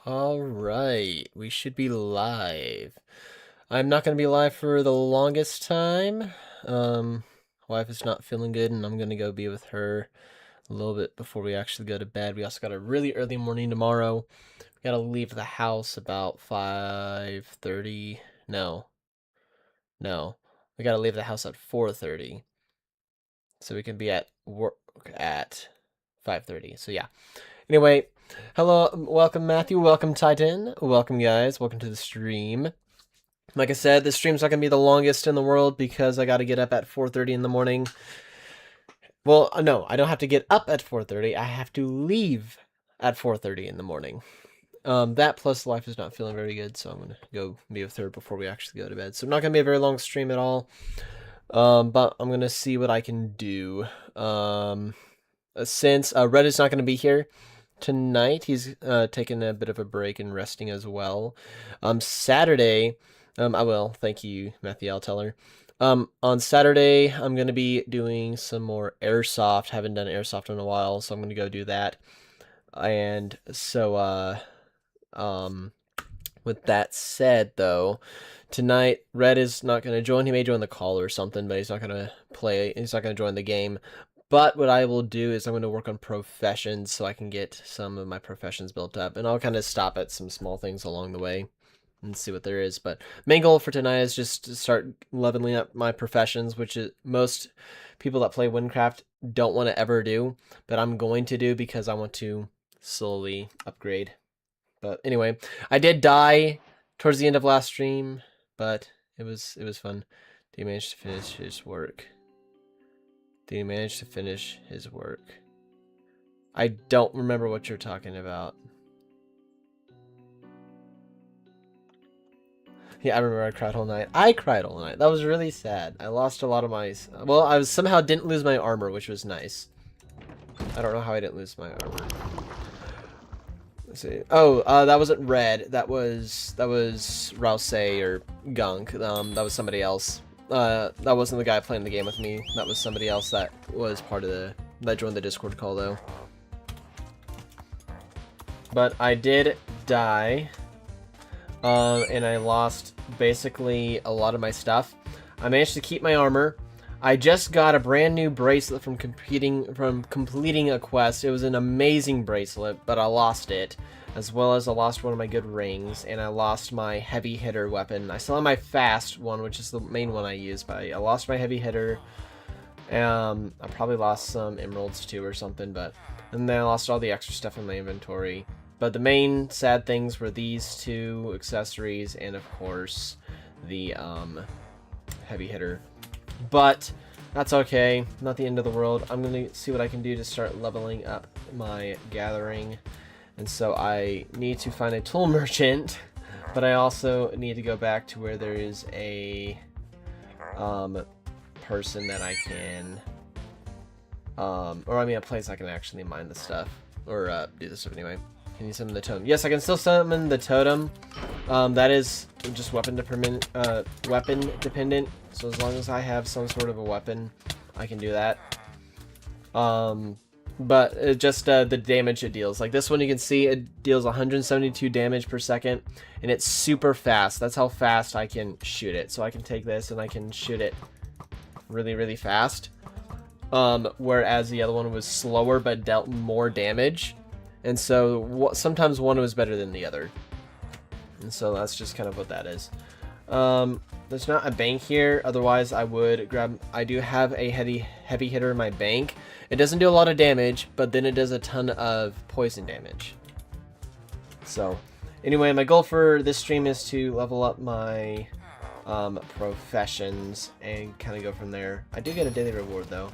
Alright, we should be live. I'm not going to be live for the longest time. Wife is not feeling good, and I'm going to go be with her a little bit before we actually go to bed. We also got a really early morning tomorrow. We got to leave the house about 5:30. No. We got to leave the house at 4:30. So we can be at work at 5:30. So yeah. Anyway, hello, welcome Matthew, welcome Titan, welcome guys, welcome to the stream. Like I said, this stream's not going to be the longest in the world because I got to get up at 4:30 in the morning. Well, no, I don't have to get up at 4:30, I have to leave at 4:30 in the morning. That plus life is not feeling very good, so I'm going to go be with her before we actually go to bed. So not going to be a very long stream at all, but I'm going to see what I can do. Since Red is not going to be here tonight, he's taking a bit of a break and resting as well. Saturday, I will. Thank you, Matthew. I'll tell her. On Saturday, I'm going to be doing some more airsoft. Haven't done airsoft in a while, so I'm going to go do that. And so, with that said, though, tonight, Red is not going to join. He may join the call or something, but he's not going to play. He's not going to join the game. But what I will do is I'm going to work on professions so I can get some of my professions built up. And I'll kind of stop at some small things along the way and see what there is. But main goal for tonight is just to start leveling up my professions, which is most people that play Wynncraft don't want to ever do. But I'm going to do because I want to slowly upgrade. But anyway, I did die towards the end of last stream, but it was fun. Did he manage to finish his work? Did he manage to finish his work? I don't remember what you're talking about. Yeah, I remember I cried all night. I cried all night. That was really sad. I lost a lot of my... Well, I somehow didn't lose my armor, which was nice. I don't know how I didn't lose my armor. Let's see. Oh, that wasn't Red. That was Rouse or Gunk. That was somebody else. That wasn't the guy playing the game with me. That was somebody else that was part of that joined the Discord call, though. But I did die, and I lost basically a lot of my stuff. I managed to keep my armor. I just got a brand new bracelet from completing a quest. It was an amazing bracelet, but I lost it. As well as I lost one of my good rings, and I lost my heavy hitter weapon. I still have my fast one, which is the main one I use, but I lost my heavy hitter. I probably lost some emeralds too or something, and then I lost all the extra stuff in my inventory. But the main sad things were these two accessories, and of course, the heavy hitter. But that's okay, not the end of the world. I'm going to see what I can do to start leveling up my gathering. And so I need to find a tool merchant, but I also need to go back to where there is a person that I can, or I mean a place I can actually mine the stuff, or do this stuff anyway. Can you summon the totem? Yes, I can still summon the totem. That is just weapon dependent, so as long as I have some sort of a weapon, I can do that. But it just the damage it deals. Like this one, you can see it deals 172 damage per second, and it's super fast. That's how fast I can shoot it. So I can take this and I can shoot it really, really fast. Whereas the other one was slower but dealt more damage. And so sometimes one was better than the other. And so that's just kind of what that is. There's not a bank here, otherwise I would grab... I do have a heavy hitter in my bank. It doesn't do a lot of damage, but then it does a ton of poison damage. So, anyway, my goal for this stream is to level up my professions and kind of go from there. I do get a daily reward, though.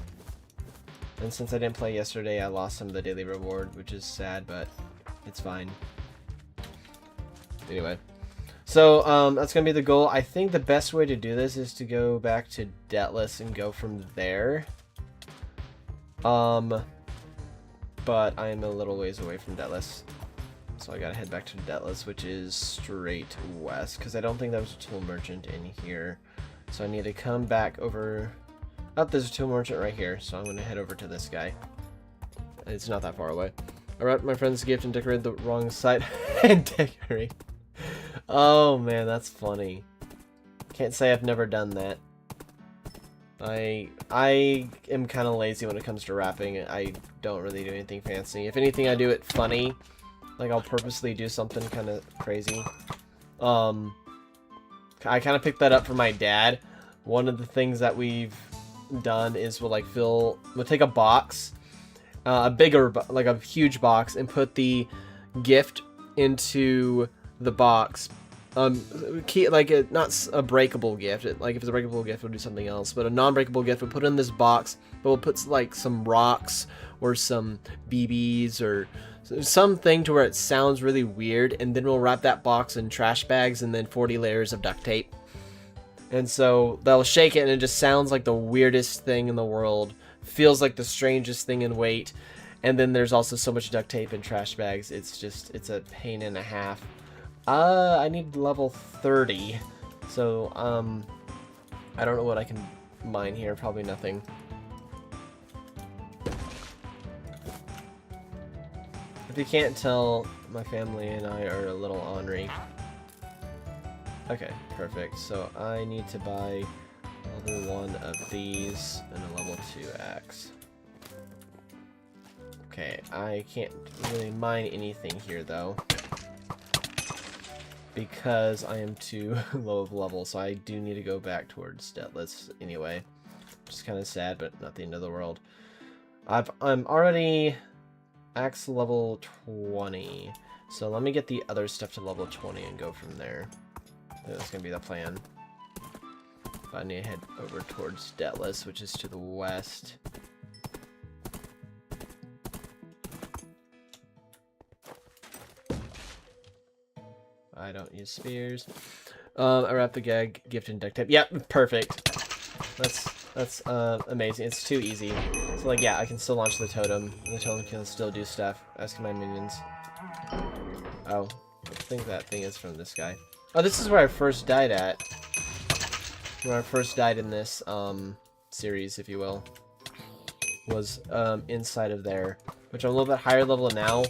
And since I didn't play yesterday, I lost some of the daily reward, which is sad, but it's fine. Anyway. So, that's going to be the goal. I think the best way to do this is to go back to Debtless and go from there. But I'm a little ways away from Debtless. So I gotta head back to Debtless, which is straight west, because I don't think there's a tool merchant in here. So I need to come back over... Oh, there's a tool merchant right here, so I'm going to head over to this guy. It's not that far away. I wrapped my friend's gift and decorated the wrong side and decorate. Oh man, that's funny. Can't say I've never done that. I am kind of lazy when it comes to wrapping. I don't really do anything fancy. If anything, I do it funny. Like, I'll purposely do something kind of crazy. I kind of picked that up from my dad. One of the things that we've done is we'll take a box, like a huge box, and put the gift into the box. Not a breakable gift. Like, if it's a breakable gift, we'll do something else. But a non-breakable gift, we'll put it in this box, but we'll put, like, some rocks or some BBs or something to where it sounds really weird, and then we'll wrap that box in trash bags and then 40 layers of duct tape. And so they'll shake it, and it just sounds like the weirdest thing in the world. Feels like the strangest thing in weight. And then there's also so much duct tape and trash bags. It's a pain and a half. I need level 30. So, I don't know what I can mine here. Probably nothing. If you can't tell, my family and I are a little ornery. Okay, perfect. So I need to buy level 1 of these and a level 2 axe. Okay, I can't really mine anything here though, because I am too low of level, so I do need to go back towards Deathless anyway. Which is kind of sad, but not the end of the world. I'm already axe level 20, so let me get the other stuff to level 20 and go from there. That's gonna be the plan. I need to head over towards Deathless, which is to the west. I don't use spears. I wrap the gag gift in duct tape. Yep, perfect. That's amazing. It's too easy. So like, yeah, I can still launch the totem. The totem can still do stuff. As can my minions. Oh, I think that thing is from this guy. Oh, this is where I first died at. Where I first died in this series, if you will, was inside of there. Which I'm a little bit higher level now.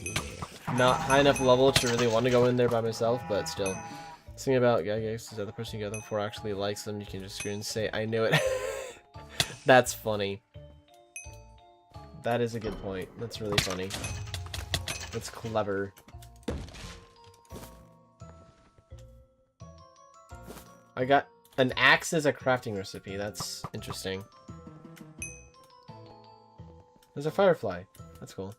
Not high enough level to really want to go in there by myself, but still. Something about Gygax is the other person you get them for actually likes them. You can just scream and say, I knew it. That's funny. That is a good point. That's really funny. That's clever. I got an axe as a crafting recipe. That's interesting. There's a firefly. That's cool.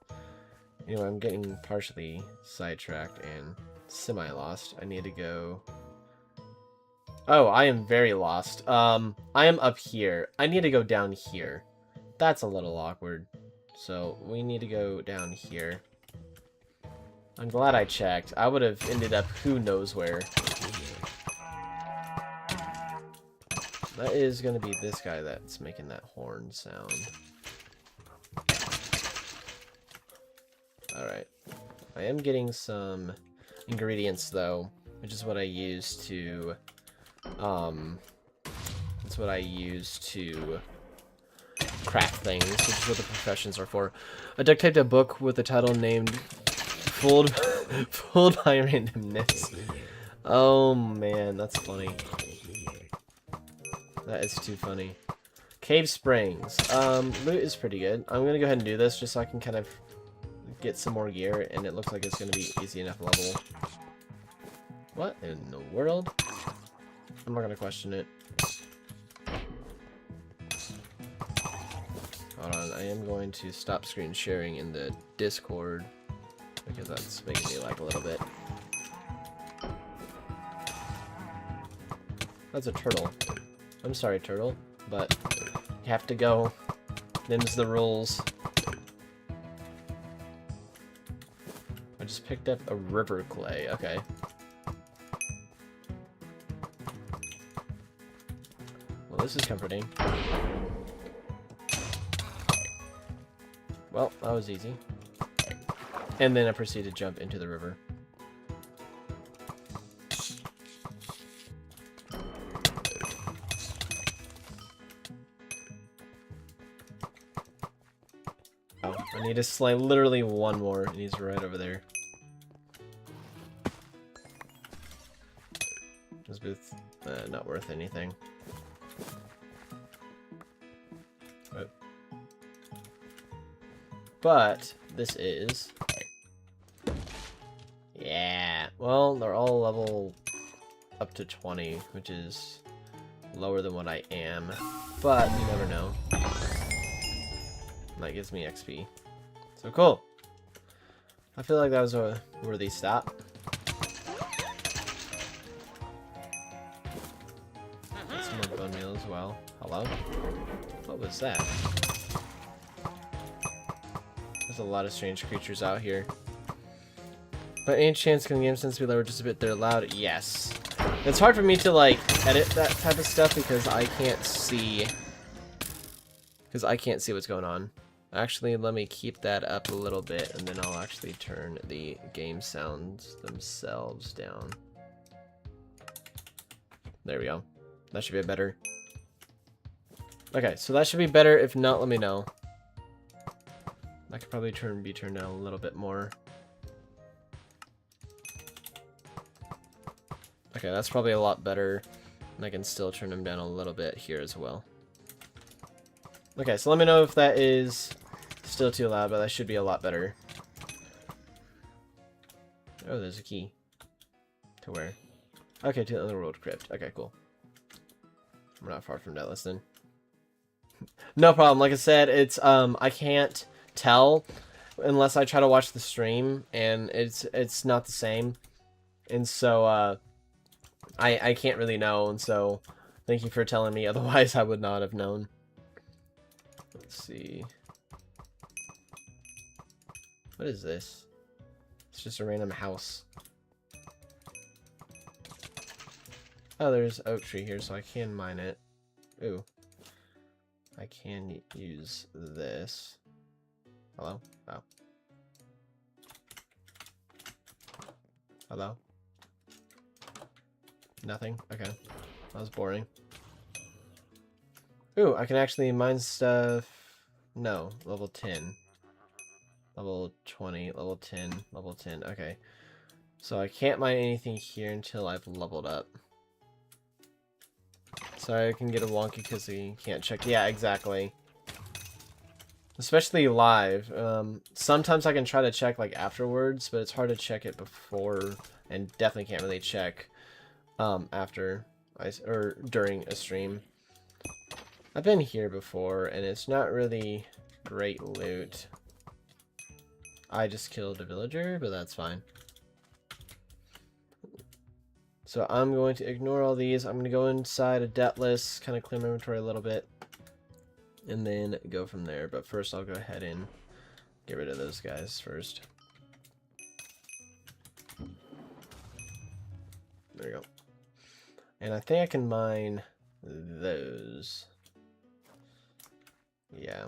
Anyway, I'm getting partially sidetracked and semi-lost. I need to go... Oh, I am very lost. I am up here. I need to go down here. That's a little awkward. So, we need to go down here. I'm glad I checked. I would have ended up who knows where. That is going to be this guy that's making that horn sound. Alright. I am getting some ingredients, though, which is what I use to... that's what I use to craft things, which is what the professions are for. I duct taped a book with a title named Fooled by Randomness. Oh man, that's funny. That is too funny. Cave Springs. Loot is pretty good. I'm gonna go ahead and do this just so I can kind of get some more gear, and it looks like it's gonna be easy enough level. What in the world? I'm not gonna question it. Hold on, I am going to stop screen sharing in the Discord because that's making me lag a little bit. That's a turtle. I'm sorry, turtle, but you have to go. Them's the rules. I just picked up a river clay. Okay. Well, this is comforting. Well, that was easy. And then I proceeded to jump into the river. need to slay literally one more, and he's right over there. This booth, not worth anything. But this is... Yeah. Well, they're all level up to 20, which is lower than what I am. But you never know. That gives me XP. So cool. I feel like that was a worthy stop. Get some more bone meal as well. Hello? What was that? There's a lot of strange creatures out here. But any chance can the game sense be lower just a bit? They're loud? Yes. It's hard for me to like edit that type of stuff because I can't see. Because I can't see what's going on. Actually, let me keep that up a little bit, and then I'll actually turn the game sounds themselves down. There we go. That should be better. Okay, so that should be better. If not, let me know. That could probably be turned down a little bit more. Okay, that's probably a lot better. And I can still turn them down a little bit here as well. Okay, so let me know if that is still too loud, but that should be a lot better. Oh, there's a key. To where? Okay, to the Otherworld Crypt. Okay, cool. We're not far from that list then. No problem. Like I said, it's I can't tell unless I try to watch the stream, and it's not the same. And so I can't really know, and so thank you for telling me, otherwise I would not have known. Let's see. What is this? It's just a random house. Oh, there's oak tree here, so I can mine it. Ooh. I can use this. Hello? Oh. Hello? Nothing? Okay. That was boring. Ooh, I can actually mine stuff. No, level 10. Level 20, level 10, level 10. Okay. So I can't mine anything here until I've leveled up. Sorry, I can get a wonky because you can't check. Yeah, exactly. Especially live. Sometimes I can try to check like afterwards, but it's hard to check it before, and definitely can't really check after or during a stream. I've been here before, and it's not really great loot. I just killed a villager, but that's fine. So I'm going to ignore all these. I'm going to go inside a debt list, kind of clear my inventory a little bit, and then go from there. But first I'll go ahead and get rid of those guys first. There we go. And I think I can mine those. Yeah.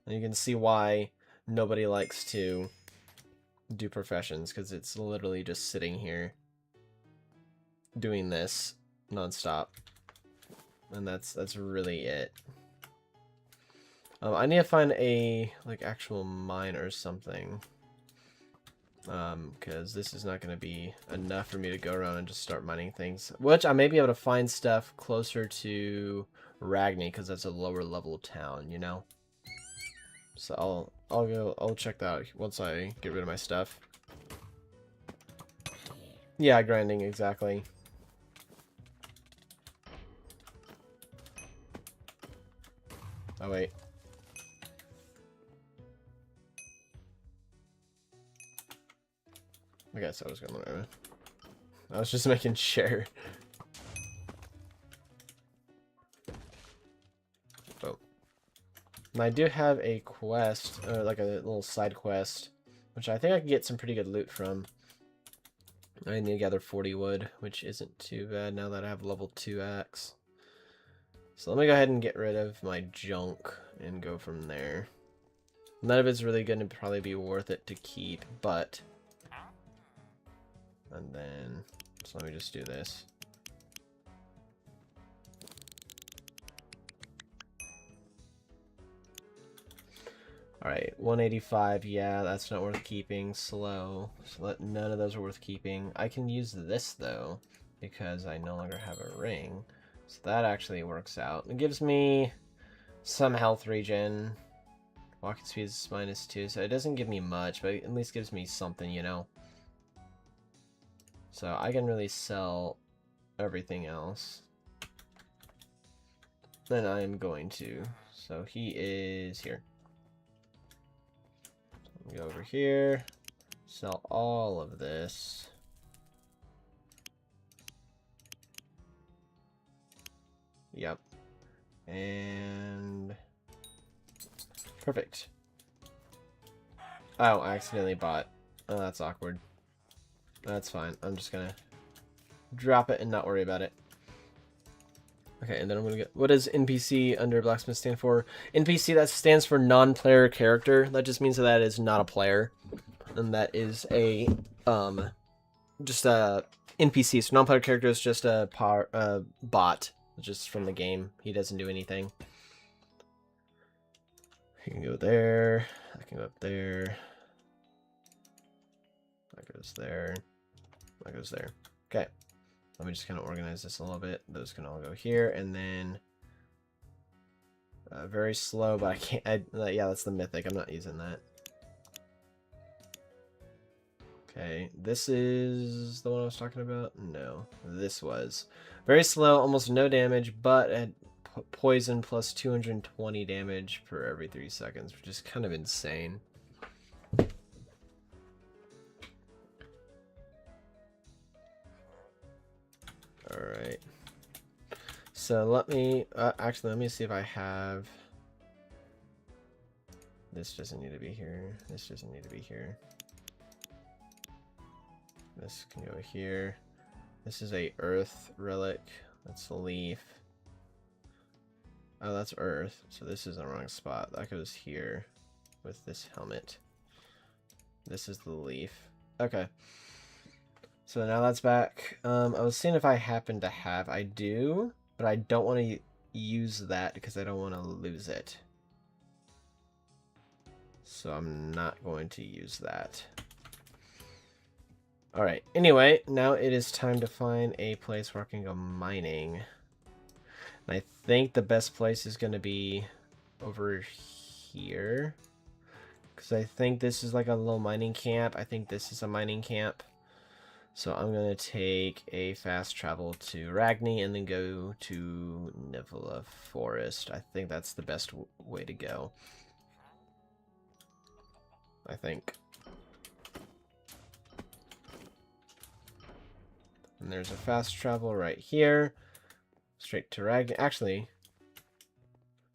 And you can see why nobody likes to do professions, because it's literally just sitting here doing this nonstop, and that's really it. I need to find a like actual mine or something, because this is not going to be enough for me to go around and just start mining things, which I may be able to find stuff closer to Ragni, because that's a lower level town, you know. So I'll check that out once I get rid of my stuff. Yeah, grinding, exactly. Oh wait. I guess I was going to. I was just making sure. Oh. And I do have a quest, or like a little side quest, which I think I can get some pretty good loot from. I need to gather 40 wood, which isn't too bad now that I have level 2 axe. So let me go ahead and get rid of my junk and go from there. None of it's really going to probably be worth it to keep, but... And then... So let me just do this. Alright, 185, yeah, that's not worth keeping. Slow. So none of those are worth keeping. I can use this, though, because I no longer have a ring. So that actually works out. It gives me some health regen. Walking speed is -2, so it doesn't give me much, but it at least gives me something, you know? So I can really sell everything else. Then I'm going to. So he is here. Go over here, sell all of this. Yep. And perfect. Oh, I accidentally bought. Oh, that's awkward. That's fine. I'm just gonna drop it and not worry about it. Okay, and then I'm gonna get, what does NPC under Blacksmith stand for? NPC, that stands for non-player character. That just means that is not a player. And that is a, just a NPC. So non-player character is just a bot, just from the game. He doesn't do anything. He can go there. I can go up there. That goes there. That goes there. Okay. Let me just kind of organize this a little bit. Those can all go here, and then very slow, but I can't. Yeah, that's the mythic. I'm not using that. Okay, this is the one I was talking about. No, this was very slow, almost no damage, but at poison plus 220 damage per every 3 seconds, which is kind of insane. Alright. So let me, actually, let me see if I have, this doesn't need to be here, this doesn't need to be here. This can go here. This is a earth relic, that's a leaf. Oh, that's earth, so this is the wrong spot. That goes here with this helmet. This is the leaf. Okay. So now that's back. I was seeing if I happen to have. I do, but I don't want to use that because I don't want to lose it. So I'm not going to use that. Alright, anyway, now it is time to find a place where I can go mining. And I think the best place is going to be over here. Because I think this is like a little mining camp. I think this is a mining camp. So I'm going to take a fast travel to Ragni and then go to Nivela Forest. I think that's the best way to go. I think. And there's a fast travel right here. Straight to Ragni. Actually,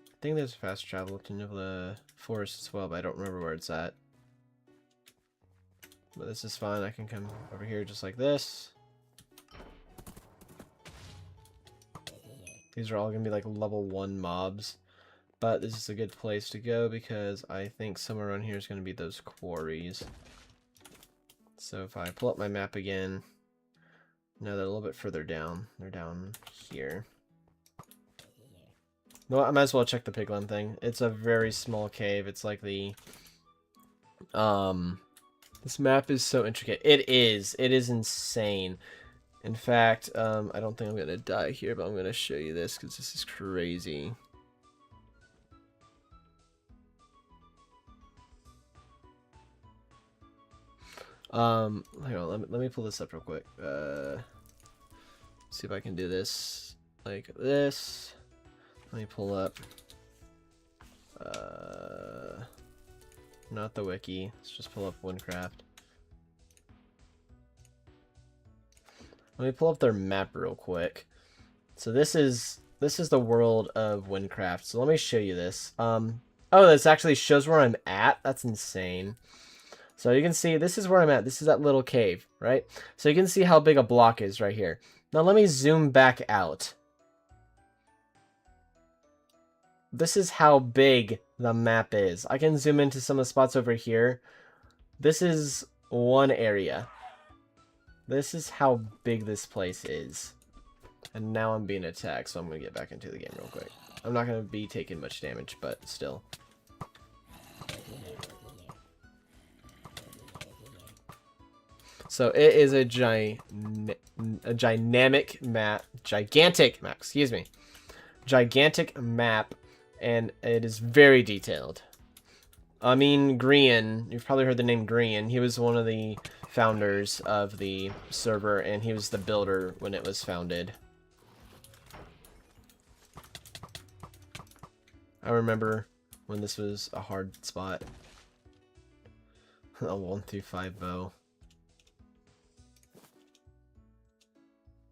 I think there's a fast travel to Nivela Forest as well, but I don't remember where it's at. But this is fine. I can come over here just like this. These are all going to be like level 1 mobs. But this is a good place to go because I think somewhere around here is going to be those quarries. So if I pull up my map again, now they're a little bit further down. They're down here. No, I might as well check the piglin thing. It's a very small cave. It's like the... This map is so intricate. It is insane. In fact, I don't think I'm going to die here, but I'm going to show you this because this is crazy. Hang on, let me pull this up real quick. See if I can do this like this. Let me pull up. Not the wiki. Let's just pull up Wynncraft. Let me pull up their map real quick. So this is the world of Wynncraft. So let me show you this. Oh, this actually shows where I'm at. That's insane. So you can see this is where I'm at. This is that little cave, right? So you can see how big a block is right here. Now let me zoom back out. This is how big the map is. I can zoom into some of the spots over here. This is one area. This is how big this place is. And now I'm being attacked, so I'm going to get back into the game real quick. I'm not going to be taking much damage, but still. So it is a dynamic map, gigantic map, excuse me. Gigantic map, and it is very detailed. I mean, Grian, you've probably heard the name Grian. He was one of the founders of the server, and he was the builder when it was founded. I remember when this was a hard spot. A 1 through 5 bow.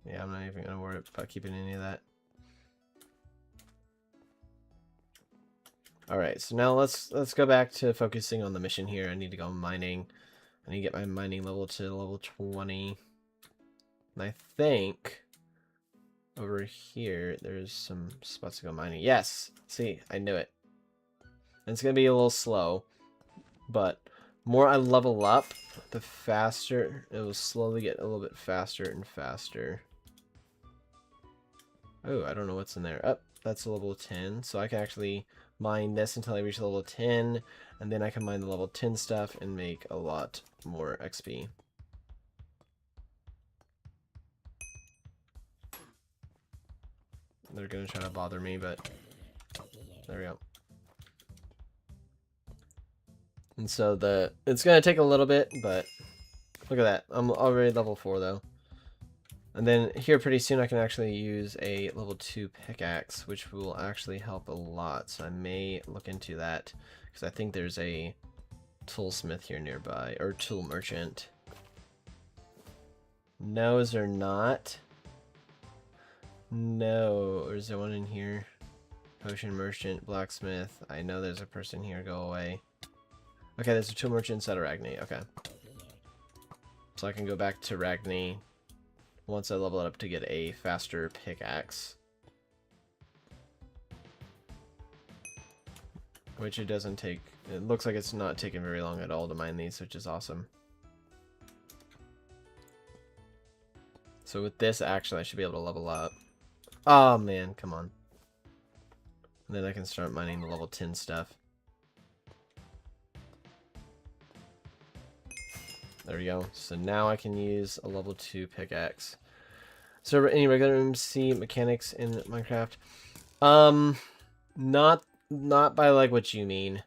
Yeah, I'm not even gonna worry about keeping any of that. Alright, so now let's go back to focusing on the mission here. I need to go mining. I need to get my mining level to level 20. And I think over here there's some spots to go mining. Yes! See, I knew it. And it's gonna be a little slow, but more I level up, the faster it will slowly get a little bit faster and faster. Oh, I don't know what's in there. Oh, that's a level 10, so I can actually mine this until I reach level 10, and then I can mine the level 10 stuff and make a lot more XP. They're gonna try to bother me, but there we go. And so it's gonna take a little bit, but look at that. I'm already level 4 though. And then here pretty soon I can actually use a level 2 pickaxe, which will actually help a lot. So I may look into that, because I think there's a toolsmith here nearby, or tool merchant. No, is there not? No, or is there one in here? Potion merchant, blacksmith. I know there's a person here. Go away. Okay, there's a tool merchant inside of Ragni. Okay. So I can go back to Ragni once I level it up to get a faster pickaxe. Which it doesn't take. It looks like it's not taking very long at all to mine these, which is awesome. So with this action, I should be able to level up. Oh man, come on. And then I can start mining the level 10 stuff. There we go. So now I can use a level 2 pickaxe. So any regular MC mechanics in Minecraft? Not by like what you mean.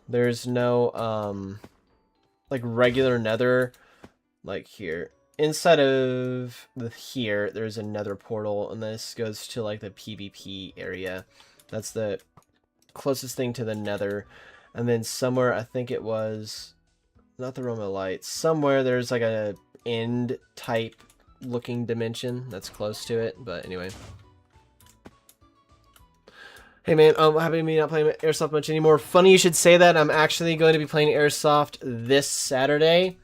There's no like regular nether like here. Inside of here there's a nether portal, and this goes to like the PvP area. That's the closest thing to the nether. And then somewhere, I think it was not the realm of light, somewhere there's like a end type looking dimension that's close to it. But anyway, hey man, happy me not playing Airsoft much anymore. Funny you should say that. I'm actually going to be playing Airsoft this Saturday,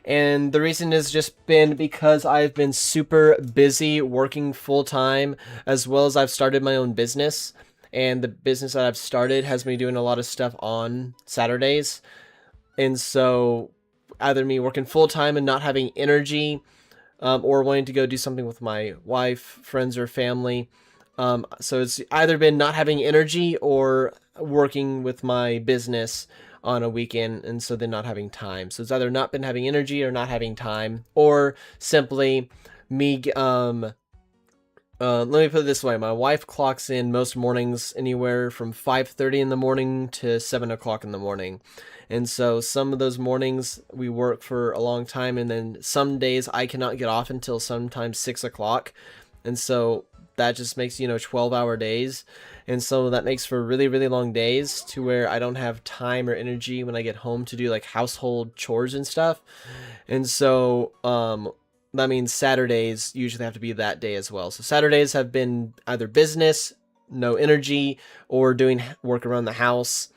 and the reason has just been because I've been super busy working full-time, as well as I've started my own business, and the business that I've started has me doing a lot of stuff on Saturdays. And so either me working full-time and not having energy, or wanting to go do something with my wife, friends, or family. So it's either been not having energy or working with my business on a weekend, and so then not having time. So it's either not been having energy or not having time, or simply me, let me put it this way. My wife clocks in most mornings anywhere from 5:30 in the morning to 7 o'clock in the morning. And so some of those mornings we work for a long time, and then some days I cannot get off until sometimes 6 o'clock. And so that just makes, 12-hour days. And so that makes for really, really long days, to where I don't have time or energy when I get home to do like household chores and stuff. And so, that means Saturdays usually have to be that day as well. So Saturdays have been either business, no energy, or doing work around the house.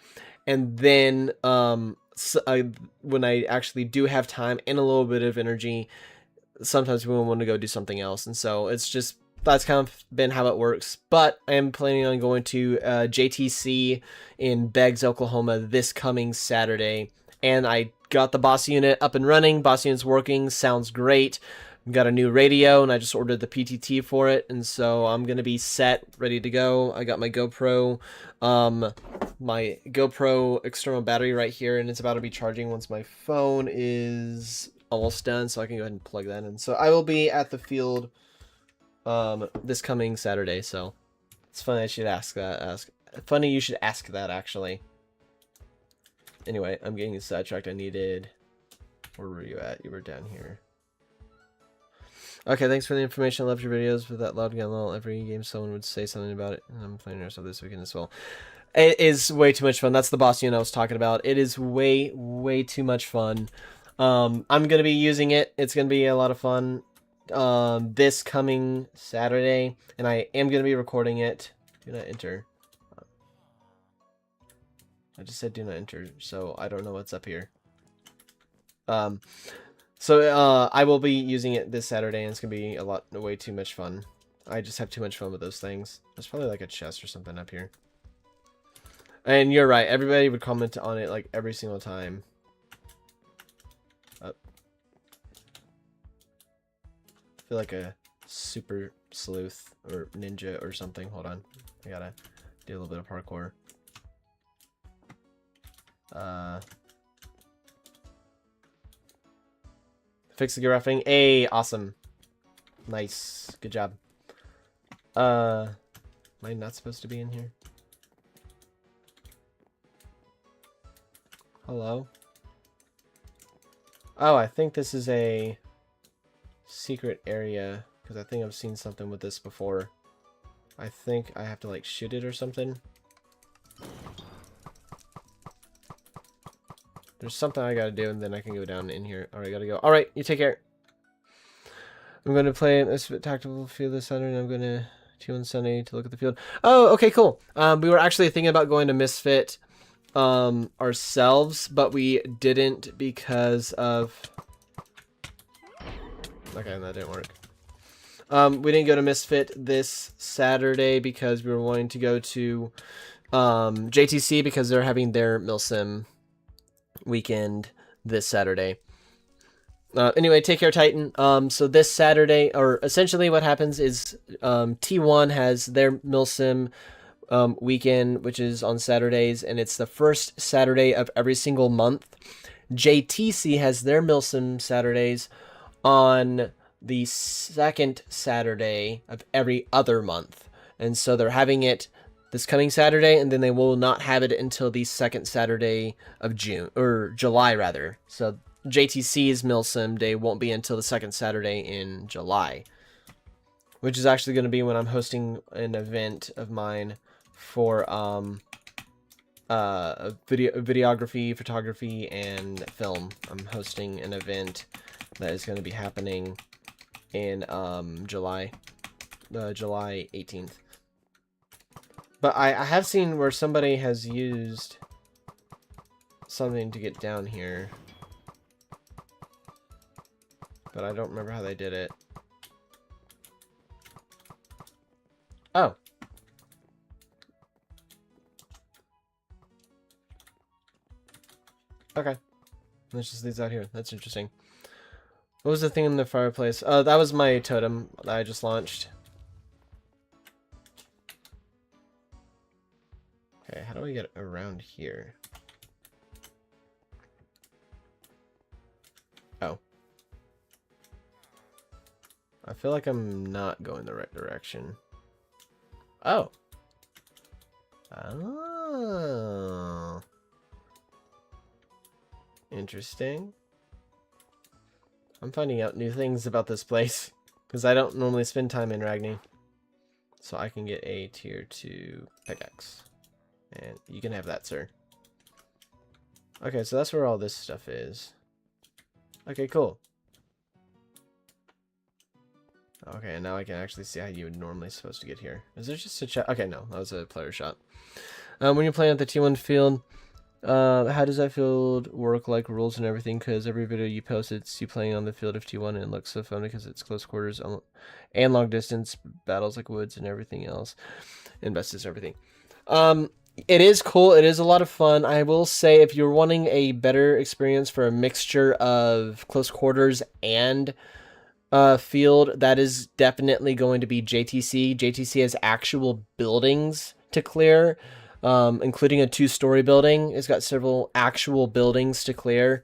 And then when I actually do have time and a little bit of energy, sometimes we want to go do something else. And so that's kind of been how it works. But I am planning on going to JTC in Beggs, Oklahoma this coming Saturday. And I got the boss unit up and running. Boss unit's working. Sounds great. got a new radio, and I just ordered the PTT for it, and so I'm gonna be set, ready to go. I got my GoPro external battery right here, and it's about to be charging once my phone is almost done, so I can go ahead and plug that in. So I will be at the field this coming Saturday, so it's funny I should ask that. Funny you should ask that, actually. Anyway, I'm getting sidetracked. I needed... Where were you at? You were down here. Okay, thanks for the information. I loved your videos with that loud gun. Every game someone would say something about it, and I'm playing yourself this weekend as well. It is way too much fun. That's the boss unit I was talking about. It is way too much fun. I'm gonna be using it. It's gonna be a lot of fun this coming Saturday, and I am gonna be recording it. Do not enter. I just said do not enter, so I don't know what's up here. So I will be using it this Saturday, and it's gonna be way too much fun. I just have too much fun with those things. There's probably like a chest or something up here. And you're right, everybody would comment on it like every single time. I feel like a super sleuth or ninja or something. Hold on, I gotta do a little bit of parkour. Fix the gear roughing. Hey, awesome. Nice. Good job. Am I not supposed to be in here? Hello? Oh, I think this is a secret area, because I think I've seen something with this before. I think I have to like shoot it or something. There's something I gotta do, and then I can go down in here. Alright, gotta go. Alright, you take care. I'm gonna play a tactical field this Saturday, and I'm gonna tune Sunday to look at the field. Oh, okay, cool. We were actually thinking about going to Misfit ourselves, but we didn't because of... Okay, that didn't work. We didn't go to Misfit this Saturday because we were wanting to go to JTC because they're having their Milsim weekend this Saturday. Anyway, take care, Titan. So this Saturday, or essentially what happens is T1 has their Milsim weekend, which is on Saturdays, and it's the first Saturday of every single month. JTC has their Milsim Saturdays on the second Saturday of every other month. And so they're having it this coming Saturday, and then they will not have it until the second Saturday of June, or July rather. So JTC's Milsim Day won't be until the second Saturday in July, which is actually going to be when I'm hosting an event of mine for videography, photography, and film. I'm hosting an event that is going to be happening in July 18th. But I have seen where somebody has used something to get down here, but I don't remember how they did it. Oh. Okay. Let's just leave that here. That's interesting. What was the thing in the fireplace? Oh, that was my totem that I just launched. Okay, how do I get around here? Oh. I feel like I'm not going the right direction. Oh. Oh. Interesting. I'm finding out new things about this place, because I don't normally spend time in Ragni. So I can get a tier 2 pickaxe. And you can have that, sir. Okay, so that's where all this stuff is. Okay, cool. Okay, and now I can actually see how you would normally supposed to get here. Is there just a chat? Okay, no, that was a player shot. When you're playing at the T1 field, how does that field work, like rules and everything? Because every video you post, it's you playing on the field of T1, and it looks so fun because it's close quarters and long distance battles like woods and everything else. Invests everything. It is cool. It is a lot of fun. I will say, if you're wanting a better experience for a mixture of close quarters and field, that is definitely going to be JTC. JTC has actual buildings to clear, including a 2-story building. It's got several actual buildings to clear.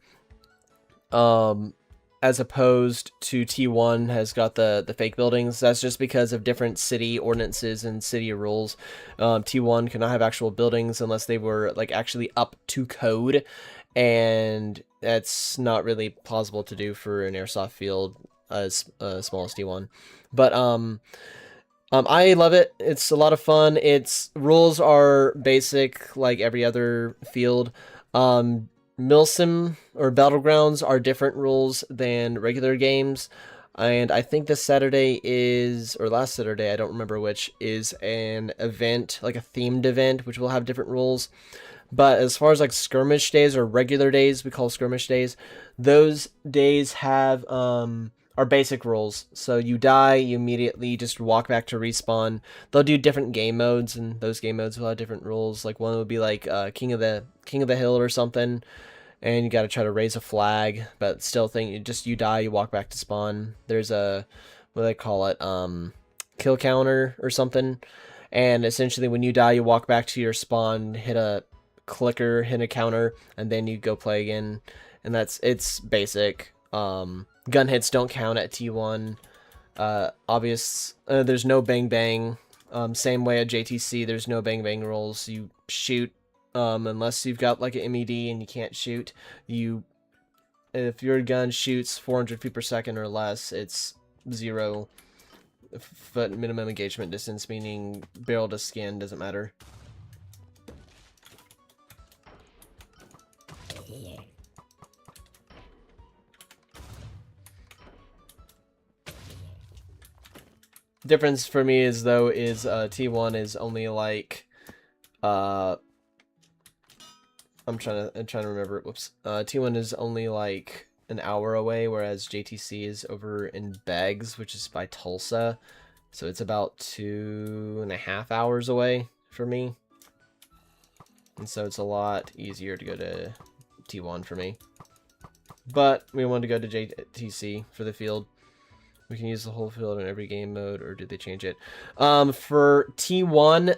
As opposed to T1 has got the fake buildings. That's just because of different city ordinances and city rules. T1 cannot have actual buildings unless they were like actually up to code, and that's not really plausible to do for an airsoft field as small as T1. But I love it. It's a lot of fun. Its rules are basic like every other field. Milsim or Battlegrounds are different rules than regular games, and I think this Saturday is, or last Saturday, I don't remember which, is an event, like a themed event, which will have different rules. But as far as like skirmish days or regular days, we call skirmish days, those days have are basic rules. So you die, you immediately just walk back to respawn. They'll do different game modes, and those game modes will have different rules. Like one would be like King of the Hill or something, and you got to try to raise a flag, but still you die, you walk back to spawn. There's a, what do they call it, kill counter or something, and essentially when you die, you walk back to your spawn, hit a clicker, hit a counter, and then you go play again. And it's basic. Gun hits don't count at T1. There's no bang bang. Same way at JTC, there's no bang bang rules. You shoot unless you've got like an MED and you can't shoot. If your gun shoots 400 feet per second or less, it's 0 foot minimum engagement distance, meaning barrel to skin doesn't matter. Difference for me is T1 is only like I'm trying to remember. Whoops. T1 is only like an hour away, whereas JTC is over in Beggs, which is by Tulsa, so it's about 2.5 hours away for me, and so it's a lot easier to go to T1 for me. But we wanted to go to JTC for the field. We can use the whole field in every game mode, or did they change it? For T1,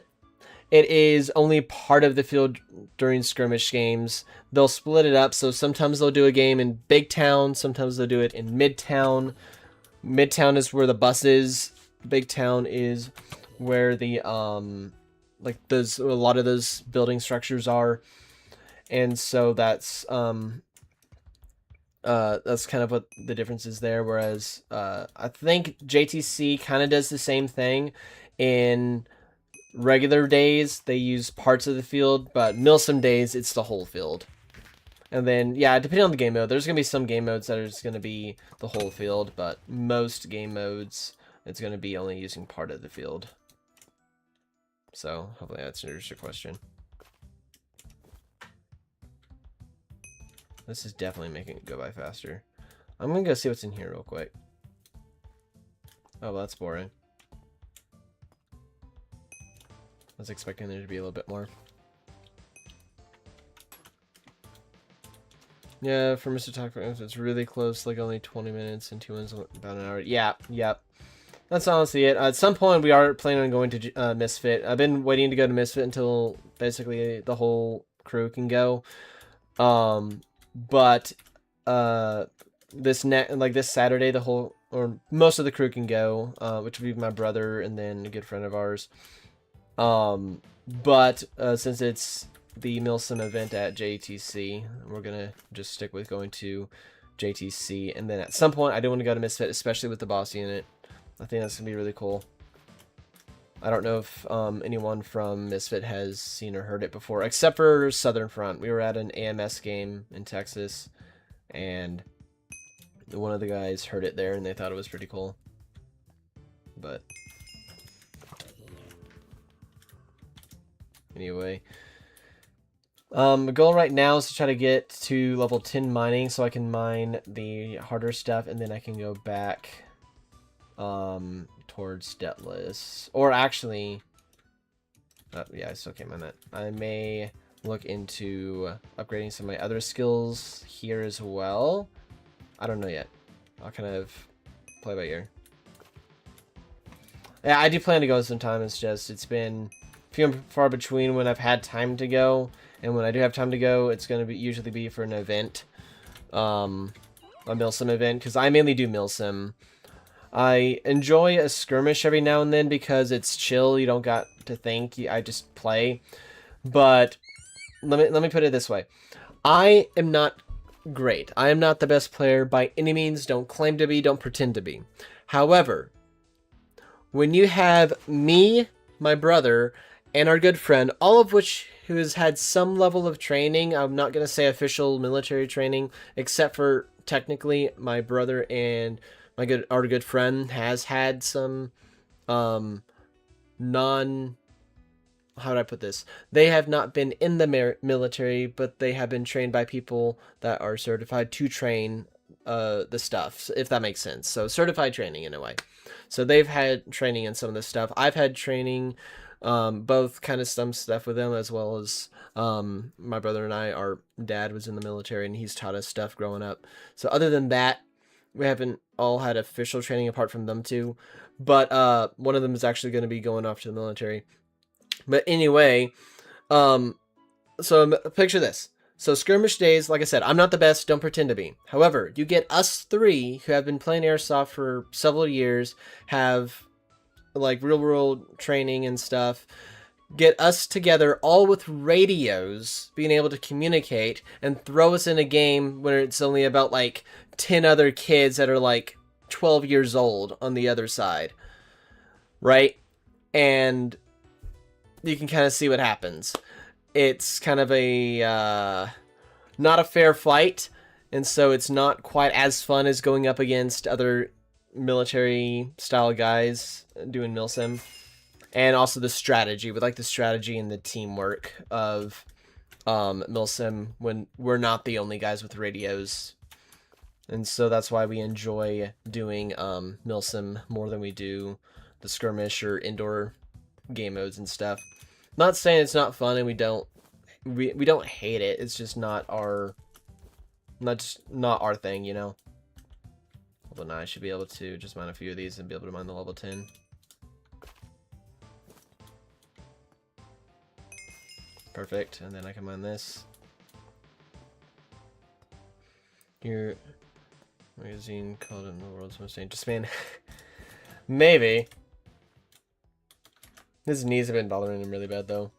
it is only part of the field during skirmish games. They'll split it up, so sometimes they'll do a game in Big Town, sometimes they'll do it in Midtown. Midtown is where the bus is. Big Town is where the like a lot of those building structures are, and so that's kind of what the difference is there. Whereas I think JTC kind of does the same thing. In regular days, they use parts of the field, but Milsim days, it's the whole field. And then, yeah, depending on the game mode, there's going to be some game modes that are just going to be the whole field, but most game modes, it's going to be only using part of the field. So, hopefully that answers your question. This is definitely making it go by faster. I'm going to go see what's in here real quick. Oh, well, that's boring. I was expecting there to be a little bit more. Yeah, for Mr. Talk, it's really close, like only 20 minutes, and T1's about an hour. Yeah, yep. That's honestly it. At some point, we are planning on going to Misfit. I've been waiting to go to Misfit until basically the whole crew can go. But this Saturday, most of the crew can go, which would be my brother and then a good friend of ours. But since it's the Milsim event at JTC, we're gonna just stick with going to JTC, and then at some point I do want to go to Misfit, especially with the boss unit. I think that's gonna be really cool. I don't know if anyone from Misfit has seen or heard it before, except for Southern Front. We were at an AMS game in Texas, and one of the guys heard it there, and they thought it was pretty cool. But anyway, the goal right now is to try to get to level 10 mining so I can mine the harder stuff, and then I can go back towards Deathless. Or actually, yeah, I still can't mine that. I may look into upgrading some of my other skills here as well. I don't know yet. I'll kind of play by ear. Yeah, I do plan to go sometime. It's been few and far between when I've had time to go, and when I do have time to go, it's gonna usually be for an event, a milsim event, because I mainly do milsim. I enjoy a skirmish every now and then because it's chill. You don't got to think. I just play. But let me put it this way: I am not great. I am not the best player by any means. Don't claim to be. Don't pretend to be. However, when you have me, my brother, and our good friend, all of which who has had some level of training, I'm not going to say official military training, except for technically my brother and our good friend has had some non, how do I put this? They have not been in the military, but they have been trained by people that are certified to train the stuff, if that makes sense. So certified training in a way. So they've had training in some of this stuff. I've had training, both kind of some stuff with them, as well as my brother and I, our dad was in the military and he's taught us stuff growing up. So other than that, we haven't all had official training apart from them two. But one of them is actually going to be going off to the military. But anyway, so picture this. So skirmish days, like I said, I'm not the best, don't pretend to be. However, you get us three who have been playing airsoft for several years, have like real world training and stuff, get us together all with radios, being able to communicate, and throw us in a game where it's only about like 10 other kids that are like 12 years old on the other side, right? And you can kind of see what happens. It's kind of a not a fair fight, and so it's not quite as fun as going up against other military style guys doing milsim. And also the strategy. We like the strategy and the teamwork of milsim when we're not the only guys with radios. And so that's why we enjoy doing milsim more than we do the skirmish or indoor game modes and stuff. Not saying it's not fun and we don't hate it. It's just not our thing, you know. Although now I should be able to just mine a few of these and be able to mine the level 10. Perfect, and then I can mine this. Your magazine called in the world's most dangerous man. Maybe. His knees have been bothering him really bad though.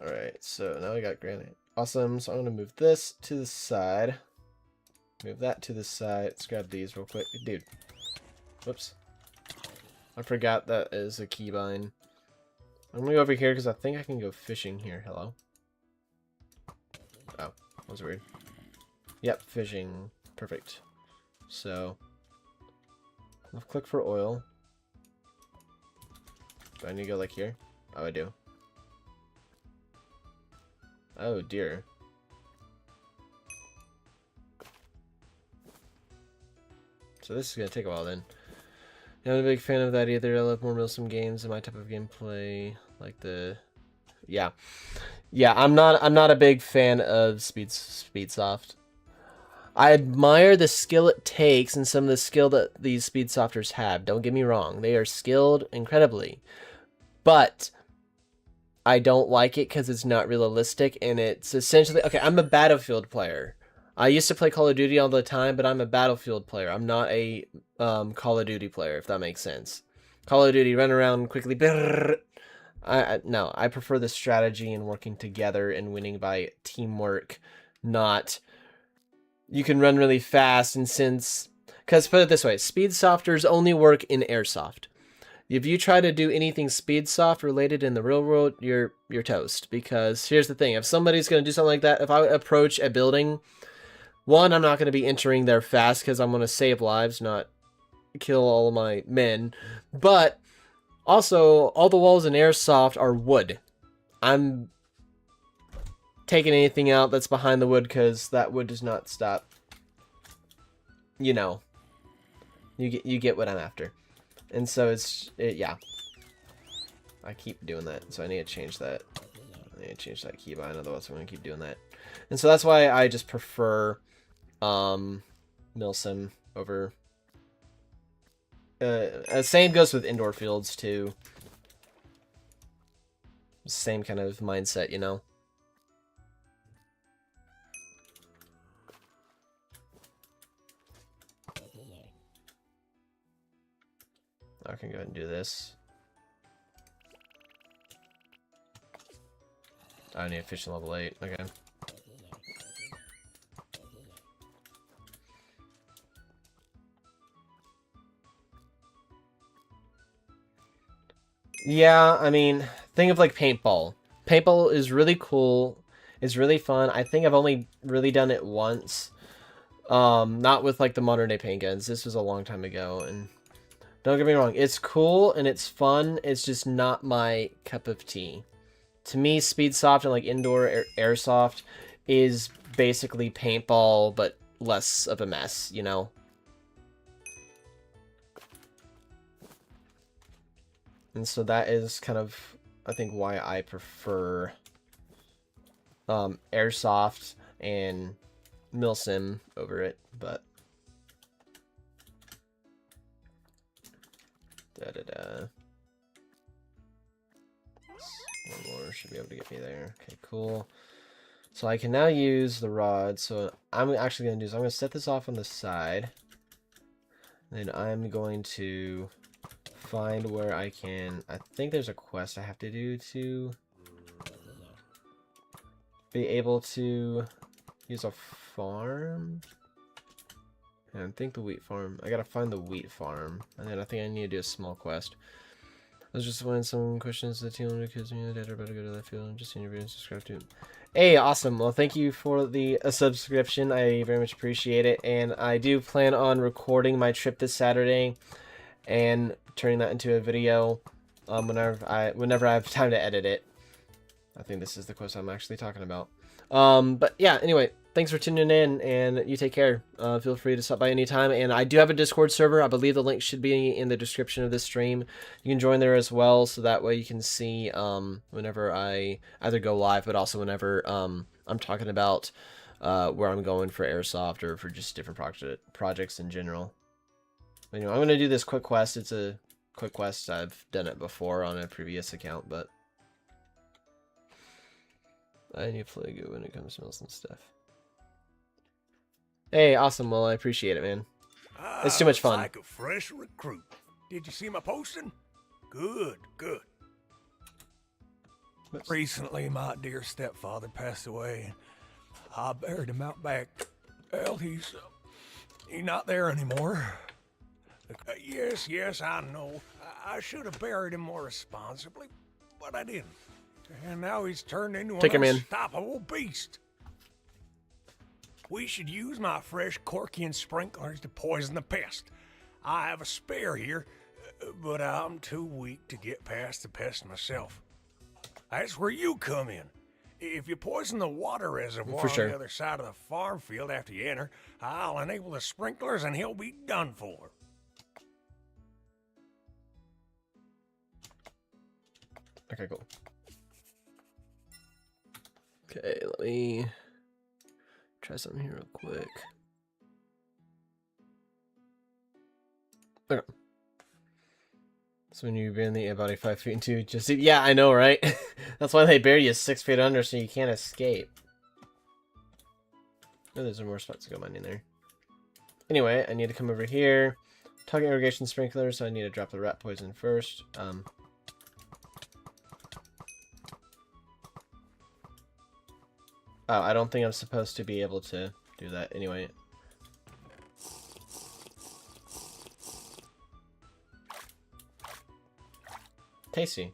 Alright, so now we got granite. Awesome, so I'm gonna move this to the side. Move that to the side. Let's grab these real quick. Dude. Whoops. I forgot that is a keybind. I'm gonna go over here because I think I can go fishing here. Hello? Oh, that was weird. Yep, fishing. Perfect. So, I'll click for oil. Do I need to go like here? Oh, I do. Oh, dear. So this is gonna take a while then. Not a big fan of that either. I love more milsim games and my type of gameplay, like the, yeah. I'm not a big fan of Speedsoft. I admire the skill it takes and some of the skill that these Speedsofters have. Don't get me wrong, they are skilled incredibly, but I don't like it because it's not realistic and it's essentially okay. I'm a Battlefield player. I used to play Call of Duty all the time, but I'm a Battlefield player. I'm not a Call of Duty player, if that makes sense. Call of Duty, run around quickly. No, I prefer the strategy and working together and winning by teamwork, not you can run really fast. And since, because put it this way, Speedsofters only work in Airsoft. If you try to do anything Speedsoft related in the real world, you're toast. Because here's the thing, if somebody's going to do something like that, if I approach a building, one, I'm not going to be entering there fast because I'm going to save lives, not kill all of my men. But also, all the walls in Airsoft are wood. I'm taking anything out that's behind the wood because that wood does not stop. You know, you get what I'm after. And so yeah. I keep doing that, so I need to change that. I need to change that keybind, otherwise I'm going to keep doing that. And so that's why I just prefer milsim over Same goes with indoor fields too. Same kind of mindset, you know. I can go ahead and do this. I need fishing level 8. Okay. Yeah, I mean, think of like paintball. Paintball is really cool. It's really fun. I think I've only really done it once. Not with like the modern day paint guns. This was a long time ago, and don't get me wrong, it's cool and it's fun. It's just not my cup of tea. To me, Speedsoft and like indoor airsoft is basically paintball, but less of a mess, you know? And so that is kind of, I think, why I prefer airsoft and milsim over it, but one more should be able to get me there. Okay, cool. So I can now use the rod. So I'm actually going to do is I'm going to set this off on the side. Then I'm going to find where I can... I think there's a quest I have to do to be able to use a farm. And I think the wheat farm. I got to find the wheat farm. And then I think I need to do a small quest. I was just wondering some questions the team because me and dad are about to go to that field and just interview and subscribe to it. Hey, awesome. Well, thank you for the subscription. I very much appreciate it. And I do plan on recording my trip this Saturday and turning that into a video whenever I have time to edit it. I think this is the quest I'm actually talking about. But yeah, anyway, thanks for tuning in, and you take care. Feel free to stop by anytime. And I do have a Discord server. I believe the link should be in the description of this stream. You can join there as well, so that way you can see whenever I either go live, but also whenever I'm talking about where I'm going for airsoft or for just different projects in general. But, you know, I'm going to do this quick quest. It's a quick quest. I've done it before on a previous account, but I need to play good when it comes to smells and stuff. Hey, awesome. Well, I appreciate it, man. It's too much fun. Like a fresh recruit. Did you see my posting? Good, good. Oops. Recently, my dear stepfather passed away. I buried him out back. Well, he's not there anymore. Yes, I know. I should have buried him more responsibly, but I didn't. And now he's turned into an unstoppable beast. We should use my fresh Corkian sprinklers to poison the pest. I have a spare here, but I'm too weak to get past the pest myself. That's where you come in. If you poison the water reservoir on the other side of the farm field after you enter, I'll enable the sprinklers and he'll be done for. Okay, cool. Okay, let me try something here real quick. Okay. So when you bury the antibody 5 feet into just yeah, I know, right? That's why they bury you 6 feet under so you can't escape. Oh, there's more spots to go mining there. Anyway, I need to come over here. Target irrigation sprinkler, so I need to drop the rat poison first. Oh, I don't think I'm supposed to be able to do that anyway. Tasty.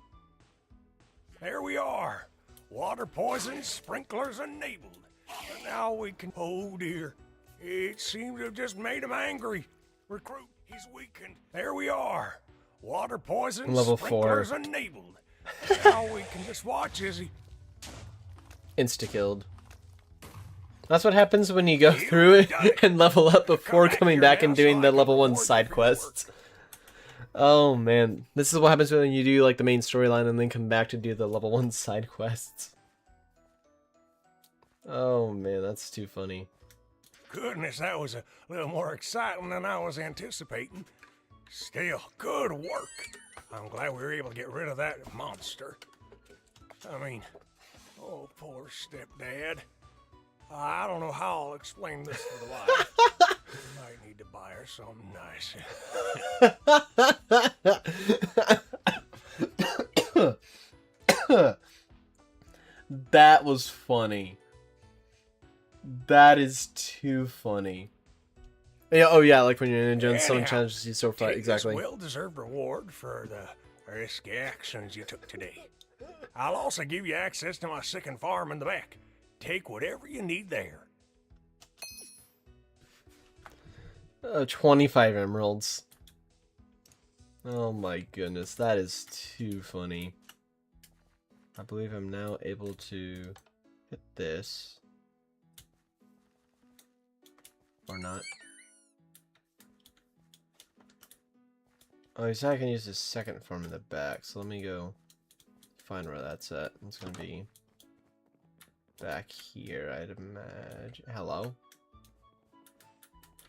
There we are. Water poison sprinklers enabled. And now we can... Oh dear. It seems to have just made him angry. Recruit, he's weakened. There we are. Water poison Level sprinklers 4. enabled. Now we can just watch as he... Insta-killed. That's what happens when you go through it and level up before coming back and doing the level 1 side quests. Oh man, this is what happens when you do like the main storyline and then come back to do the level 1 side quests. Oh man, that's too funny. Goodness, that was a little more exciting than I was anticipating. Still, good work. I'm glad we were able to get rid of that monster. I mean, oh, poor stepdad. I don't know how I'll explain this to the wife. Might need to buy her something nice. That was funny. That is too funny. Yeah, oh yeah, like when you're in Indiana Jones, someone challenges you so far. Exactly. This well-deserved reward for the risky actions you took today. I'll also give you access to my second farm in the back. Take whatever you need there. 25 emeralds. Oh my goodness, that is too funny. I believe I'm now able to hit this. Or not. Oh, he said I can use the second farm in the back, so let me go find where that's at. It's gonna be back here, I'd imagine. Hello?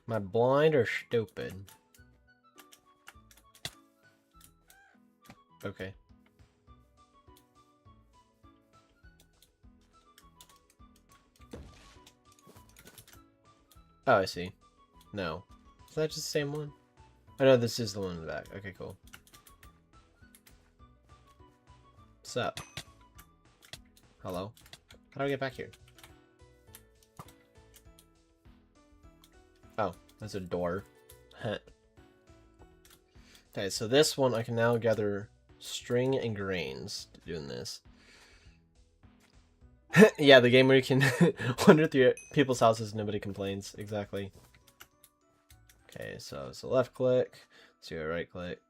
Am I blind or stupid? Okay. Oh, I see. No. Is that just the same one? I know this is the one in the back. Okay, cool. What's up? Hello? How do I get back here? Oh, that's a door. Okay, so this one I can now gather string and grains doing this. Yeah, the game where you can wander through people's houses, nobody complains. Exactly. Okay, so it's a left click, let's do a right click.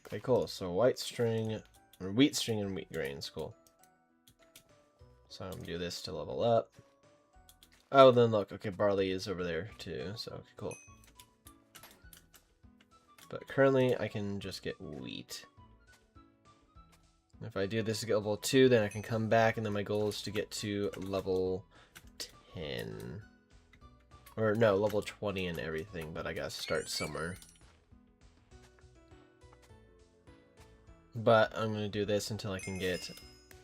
Okay, cool. So white string, or wheat string and wheat grains, cool. So I'm gonna do this to level up. Oh, then look, okay, barley is over there too, so okay, cool. But currently I can just get wheat. If I do this to get level 2, then I can come back, and then my goal is to get to level 10. Or no, level 20 and everything, but I gotta start somewhere. But I'm gonna do this until I can get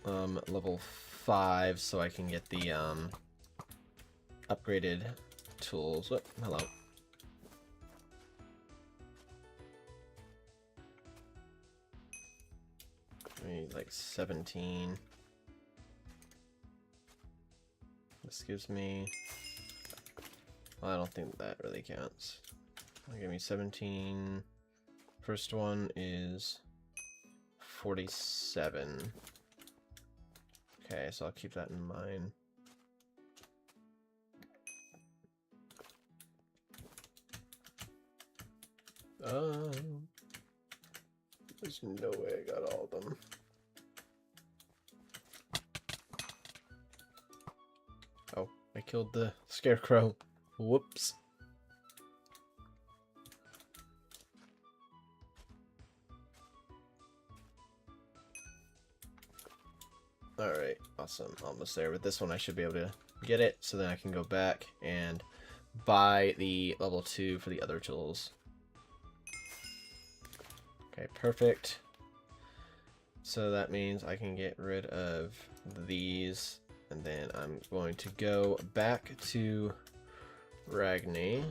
level 5, so I can get the upgraded tools. Oh, hello. I need like 17. This gives me... Well, I don't think that really counts. It'll give me 17. First one is 47. Okay, so I'll keep that in mind. There's no way I got all of them. Oh, I killed the scarecrow. Whoops. Alright, awesome. Almost there. With this one, I should be able to get it, so then I can go back and buy the level 2 for the other tools. Okay, perfect. So that means I can get rid of these, and then I'm going to go back to Ragni.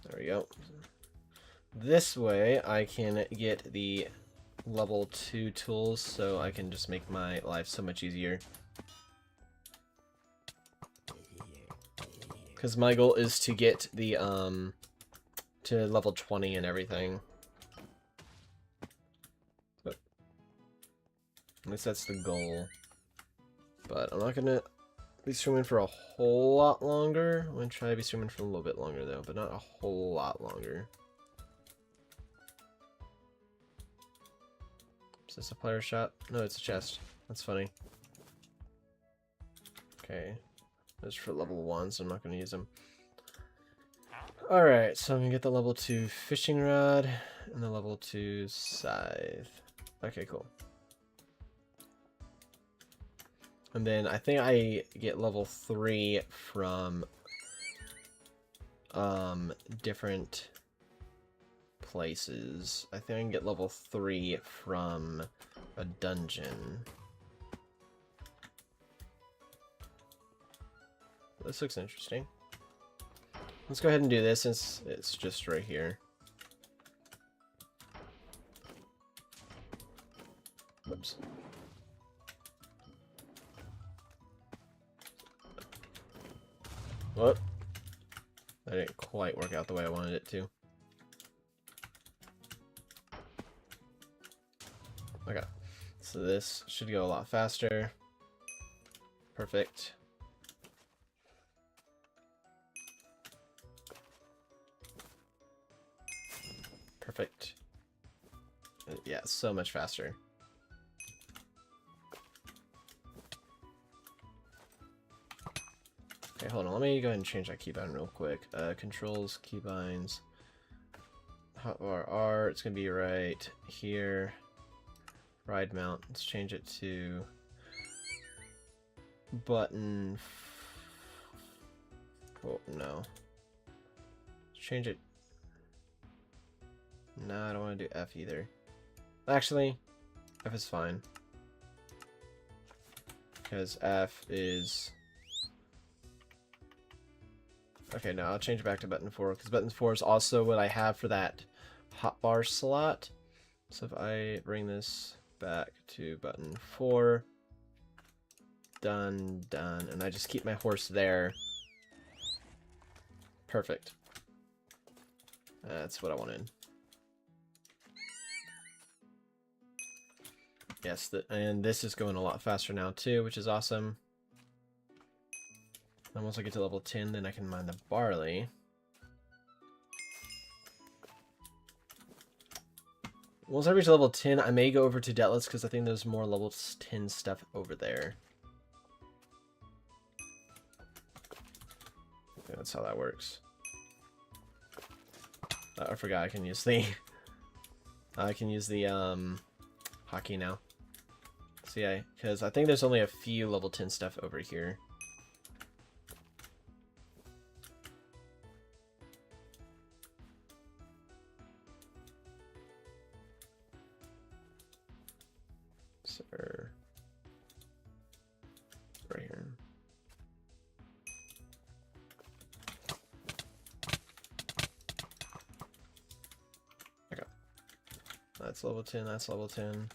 There we go. This way I can get the level 2 tools, so I can just make my life so much easier. Because my goal is to get the, to level 20 and everything. But at least that's the goal. But I'm not gonna be streaming for a whole lot longer. I'm gonna try to be streaming for a little bit longer though, but not a whole lot longer. Is this a player shop? No, it's a chest. That's funny. Okay. Those for level 1, so I'm not going to use them. Alright, so I'm going to get the level 2 fishing rod and the level 2 scythe. Okay, cool. And then I think I get level 3 from different places. I think I can get level 3 from a dungeon. This looks interesting. Let's go ahead and do this since it's just right here. Whoops. Whoop. That didn't quite work out the way I wanted it to. Okay. So this should go a lot faster. Perfect. Perfect. Yeah, so much faster. Okay, hold on. Let me go ahead and change that keybind real quick. Controls, keybinds. Hotbar R. It's going to be right here. Ride mount. Let's change it to button. Oh, no. Let's change it. No, I don't want to do F either. Actually, F is fine. Because F is... Okay, no, I'll change it back to button 4, because button 4 is also what I have for that hotbar slot. So if I bring this back to button 4, done, done, and I just keep my horse there. Perfect. That's what I wanted. Yes, and this is going a lot faster now too, which is awesome. And once I get to level 10, then I can mine the barley. Once I reach level 10, I may go over to Detless because I think there's more level 10 stuff over there. Yeah, that's how that works. I forgot I can use the hockey now. So yeah, because I think there's only a few level 10 stuff over here. Sir. Right here. Okay. That's level 10, that's level 10.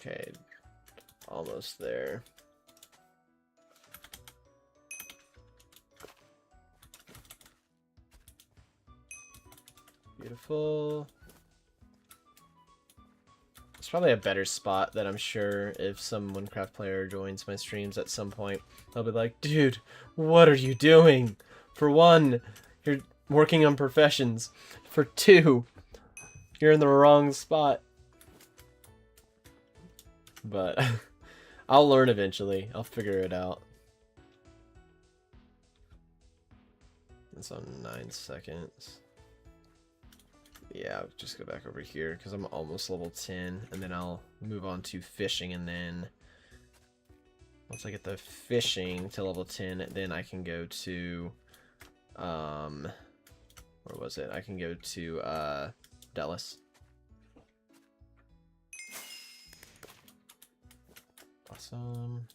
Okay. Almost there. Beautiful. It's probably a better spot that I'm sure if some Wynncraft player joins my streams at some point, they'll be like, dude, what are you doing? For one, you're working on professions. For two, you're in the wrong spot. But I'll learn eventually. I'll figure it out. It's on 9 seconds. Yeah, I'll just go back over here because I'm almost level 10, and then I'll move on to fishing, and then once I get the fishing to level 10, then I can go to where was it? I can go to Detless. Awesome.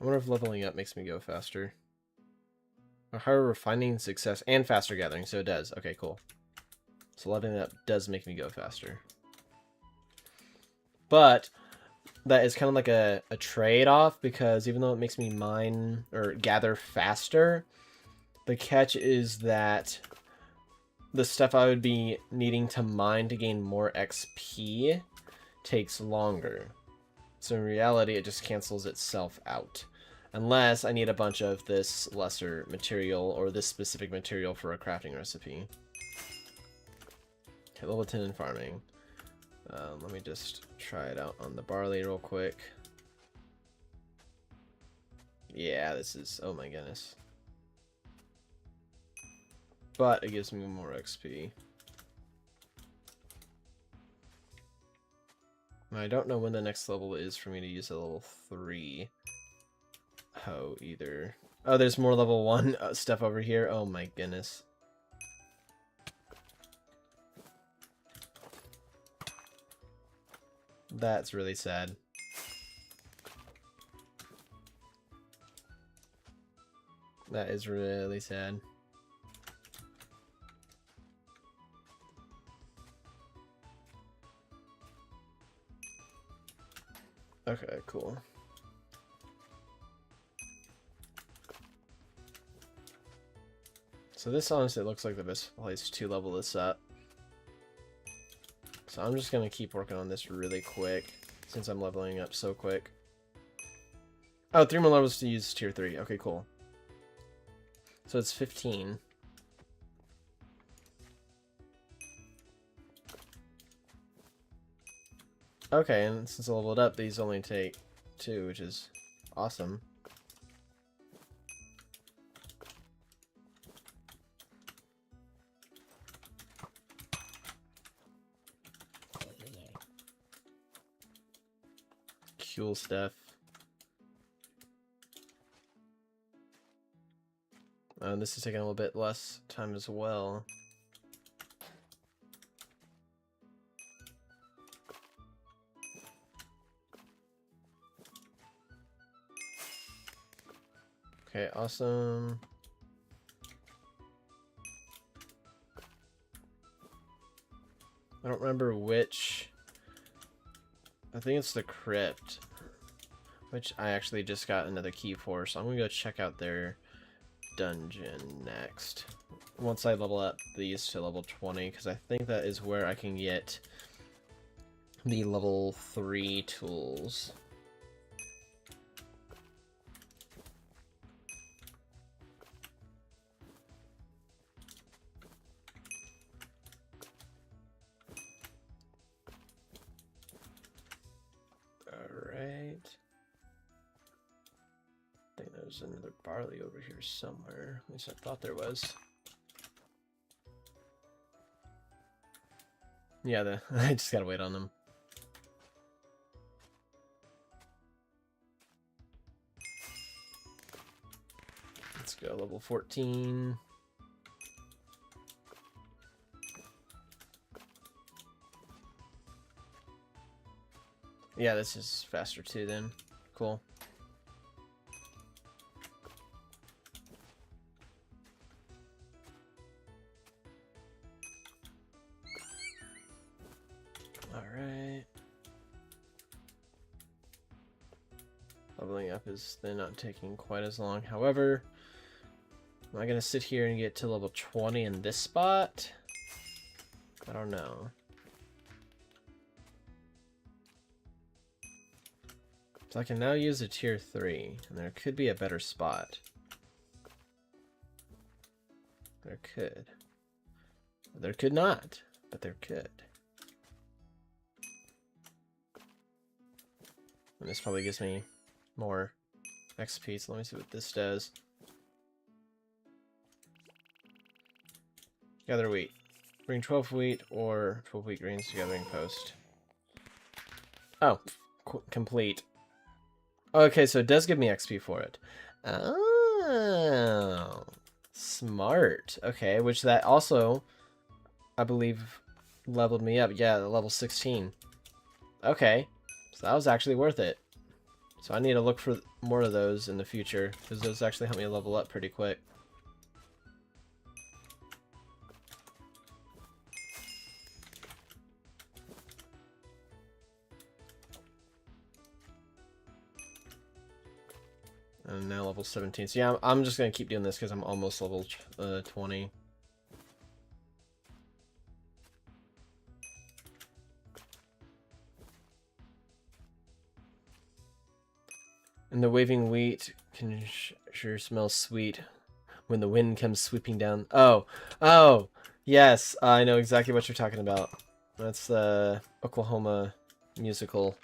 I wonder if leveling up makes me go faster. Or higher refining success and faster gathering, so it does. Okay, cool. So leveling up does make me go faster. But that is kind of like a trade-off, because even though it makes me mine or gather faster, the catch is that the stuff I would be needing to mine to gain more XP takes longer. So in reality, it just cancels itself out. Unless I need a bunch of this lesser material or this specific material for a crafting recipe. Okay, level 10 in farming. Let me just try it out on the barley real quick. Yeah, this is... Oh my goodness. But it gives me more XP. I don't know when the next level is for me to use a level 3 hoe either. Oh, there's more level 1 stuff over here. Oh my goodness. That's really sad. That is really sad. Okay, cool. So this honestly looks like the best place to level this up. So I'm just gonna keep working on this really quick, since I'm leveling up so quick. Oh, 3 more levels to use tier 3. Okay, cool. So it's 15. Okay, and since I leveled up, these only take 2, which is awesome. Cool stuff. This is taking a little bit less time as well. Okay, awesome. I don't remember which. I think it's the crypt, which I actually just got another key for, so I'm gonna go check out their dungeon next. Once I level up these to level 20, because I think that is where I can get the level 3 tools. Alright. I think there's another barley over here somewhere. At least I thought there was. Yeah, I just gotta wait on them. Let's go level 14. Yeah, this is faster too then. Cool. Alright. Leveling up is then not taking quite as long. However, am I gonna sit here and get to level 20 in this spot? I don't know. So I can now use a tier 3, and there could be a better spot. There could. There could not, but there could. And this probably gives me more XP, so let me see what this does. Gather wheat. Bring 12 wheat or 12 wheat grains to gathering post. Oh, complete. Okay, so it does give me XP for it. Oh, smart. Okay, which that also, I believe, leveled me up. Yeah, level 16. Okay, so that was actually worth it. So I need to look for more of those in the future, because those actually help me level up pretty quick. And now level 17. So yeah, I'm just going to keep doing this because I'm almost level 20. And the waving wheat can sure smell sweet when the wind comes sweeping down. Oh, oh, yes, I know exactly what you're talking about. That's the Oklahoma musical.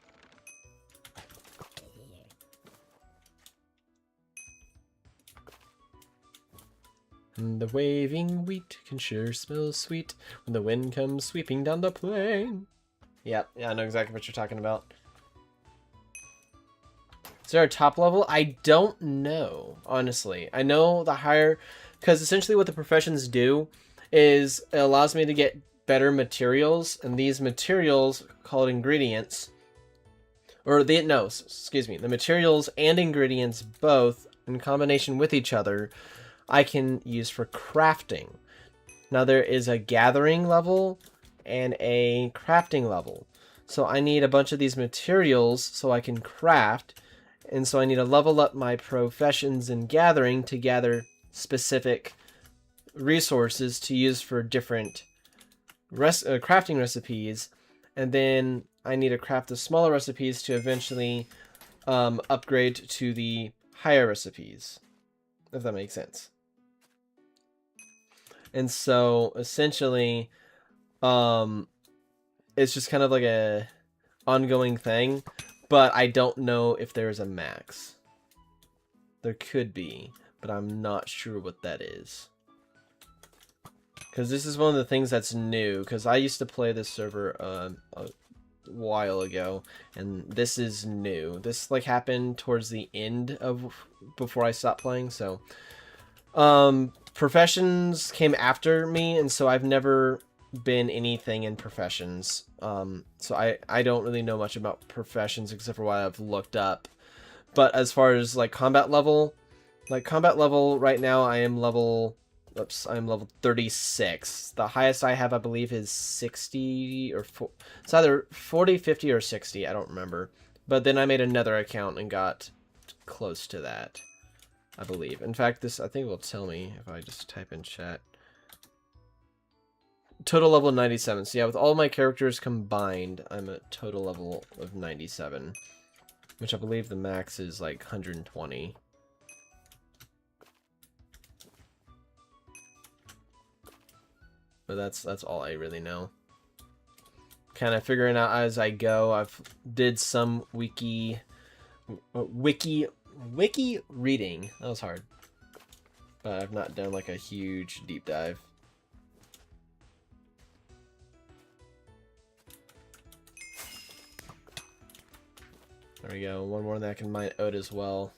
And the waving wheat can sure smell sweet when the wind comes sweeping down the plain. Yep, yeah, I know exactly what you're talking about. Is there a top level? I don't know, honestly. I know the higher, because essentially what the professions do is it allows me to get better materials, and these materials, called ingredients, or excuse me, the materials and ingredients both, in combination with each other, I can use for crafting. Now there is a gathering level and a crafting level. So I need a bunch of these materials so I can craft, and so I need to level up my professions in gathering to gather specific resources to use for different crafting recipes, and then I need to craft the smaller recipes to eventually upgrade to the higher recipes, if that makes sense. And so essentially, it's just kind of like a ongoing thing, but I don't know if there's a max. There could be, but I'm not sure what that is. Because this is one of the things that's new, because I used to play this server a while ago, and this is new. This like happened towards the end of before I stopped playing, so professions came after me, and so I've never been anything in professions. So I don't really know much about professions except for what I've looked up. But as far as like combat level right now I am level 36. The highest I have, I believe, is 60 or it's either 40, 50, or 60. I don't remember. But then I made another account and got close to that, I believe. In fact, this I think will tell me if I just type in chat. Total level 97. So yeah, with all my characters combined, I'm at total level of 97. Which I believe the max is like 120. But that's all I really know. Kind of figuring out as I go. I've did some wiki reading. That was hard. But I've not done like a huge deep dive. There we go. One more that I can mine oat as well.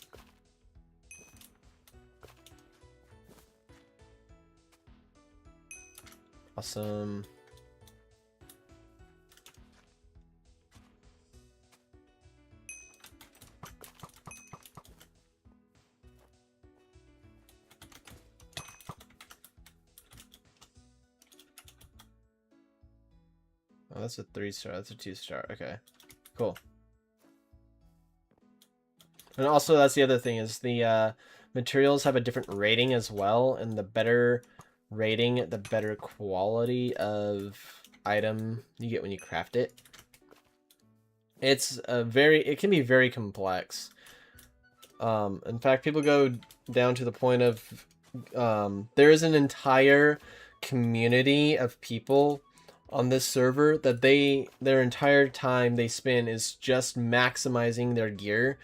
Awesome. Oh, that's a 3-star. That's a 2-star. Okay. Cool. And also, that's the other thing, is the materials have a different rating as well, and the better rating, the better quality of item you get when you craft it. It's it can be very complex. In fact, people go down to the point of there is an entire community of people on this server that their entire time they spend is just maximizing their gear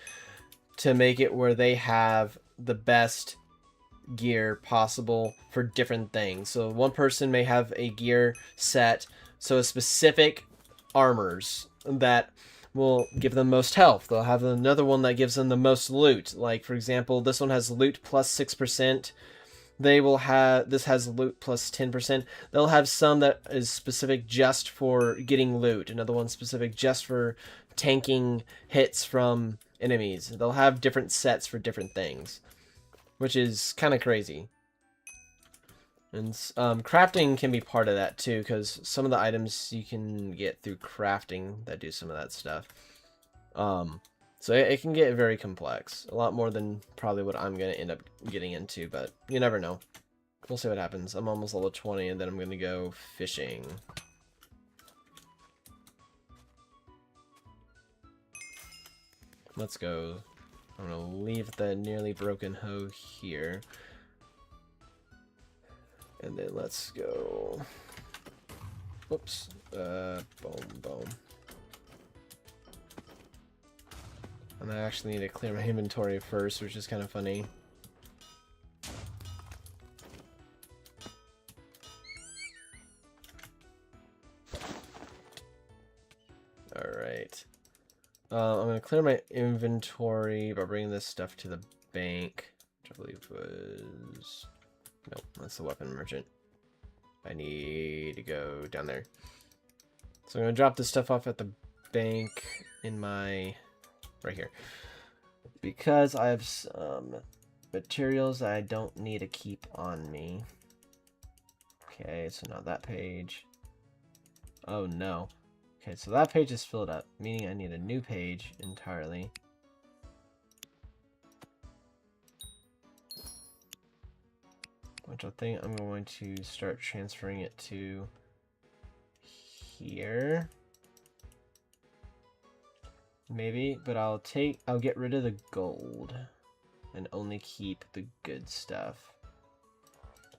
to make it where they have the best gear possible for different things. So one person may have a gear set, so a specific armors that will give them most health. They'll have another one that gives them the most loot. Like, for example, this one has loot plus 6%. They will have, this has loot plus 10%. They'll have some that is specific just for getting loot. Another one specific just for tanking hits from enemies. They'll have different sets for different things, which is kind of crazy. And crafting can be part of that too, because some of the items you can get through crafting that do some of that stuff. So it can get very complex. A lot more than probably what I'm going to end up getting into, but you never know. We'll see what happens. I'm almost level 20, and then I'm going to go fishing. Let's go. I'm going to leave the nearly broken hoe here. And then let's go. Whoops. Boom, boom. And I actually need to clear my inventory first, which is kind of funny. clear my inventory by bringing this stuff to the bank, which I believe was... Nope, that's the weapon merchant. I need to go down there. So I'm going to drop this stuff off at the bank in my... right here. Because I have some materials that I don't need to keep on me. Okay, so now that page. Oh no. Okay, so that page is filled up, meaning I need a new page entirely. Which I think I'm going to start transferring it to here. Maybe, but I'll get rid of the gold and only keep the good stuff.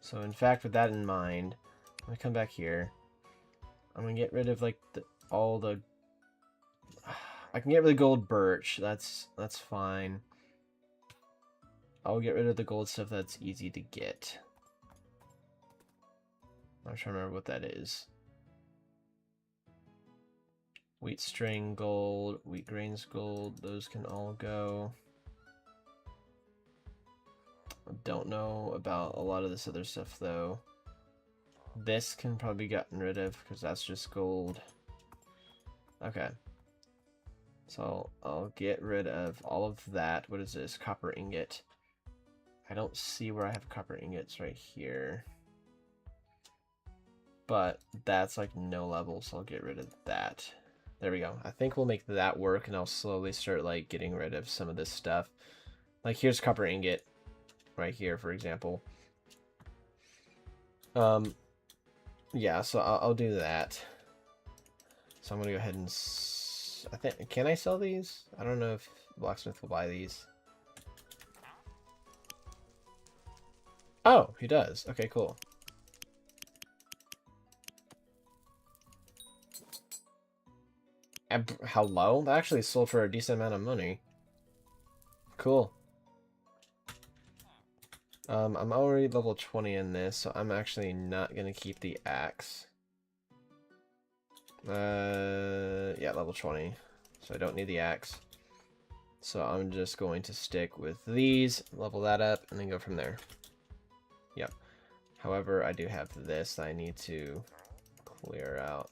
So in fact, with that in mind, I'm gonna come back here. I'm gonna get rid of like all the I can get rid of the gold birch. That's fine. I'll get rid of the gold stuff that's easy to get. I'm trying to remember what that is. Wheat string gold, wheat grains gold, those can all go. I don't know about a lot of this other stuff though. This can probably be gotten rid of because that's just gold. Okay. So I'll get rid of all of that. What is this? Copper ingot. I don't see where I have copper ingots right here. But that's like no level, so I'll get rid of that. There we go. I think we'll make that work, and I'll slowly start like getting rid of some of this stuff. Like here's copper ingot right here, for example. Yeah, so I'll do that. So I'm gonna go ahead and I think, can I sell these? I don't know if blacksmith will buy these. Oh, he does. Okay, cool. And how low? That actually sold for a decent amount of money. Cool. I'm already level 20 in this, so I'm actually not gonna keep the axe. Yeah, level 20. So I don't need the axe. So I'm just going to stick with these, level that up, and then go from there. Yep. However, I do have this that I need to clear out.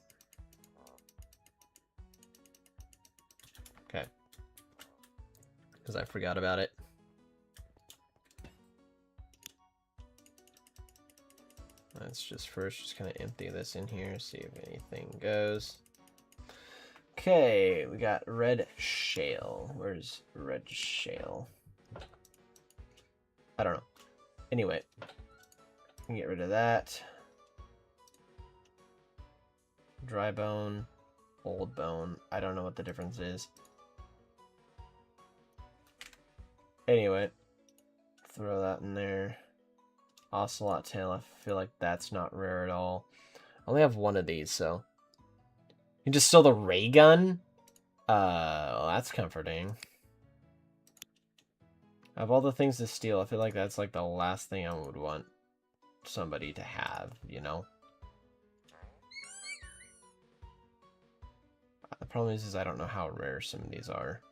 Okay. Because I forgot about it. Let's just first kind of empty this in here, see if anything goes. Okay, we got red shale. Where's red shale? I don't know. Anyway, we can get rid of that. Dry bone, old bone. I don't know what the difference is. Anyway, throw that in there. Ocelot tail, I feel like that's not rare at all. I only have one of these, so. You just stole the ray gun? Well, that's comforting. Of all the things to steal, I feel like that's like the last thing I would want somebody to have, you know? The problem is I don't know how rare some of these are.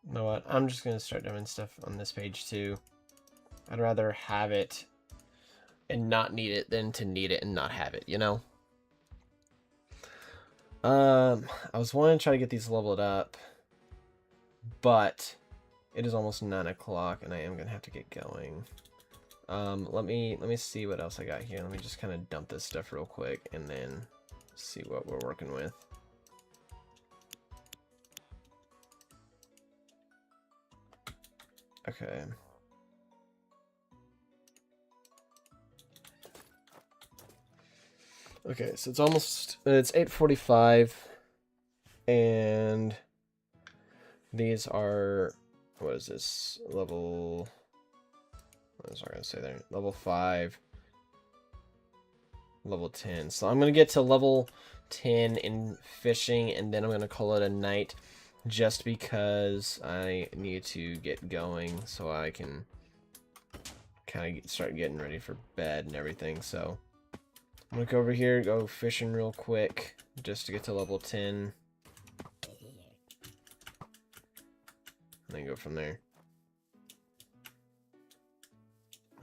You know what? I'm just going to start doing stuff on this page too. I'd rather have it and not need it than to need it and not have it, you know? I was wanting to try to get these leveled up, but it is almost 9 o'clock and I am going to have to get going. Let me see what else I got here. Let me just kind of dump this stuff real quick and then see what we're working with. Okay. Okay, so it's 8:45 and these are, what is this? What was I going to say there? Level 5, level 10. So I'm going to get to level 10 in fishing and then I'm going to call it a night. just because I need to get going so I can kind of start getting ready for bed and everything. So I'm gonna go over here, go fishing real quick just to get to level 10, and then go from there.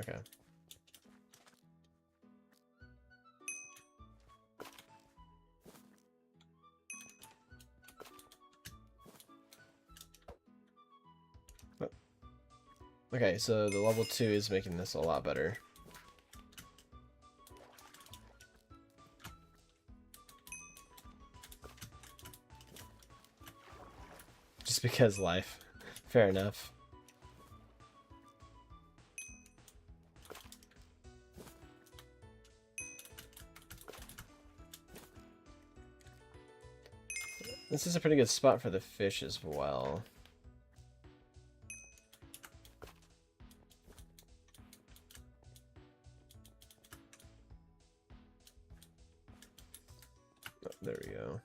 Okay. Okay, so the level 2 is making this a lot better. Just because life. Fair enough. This is a pretty good spot for the fish as well. Oh, there we go.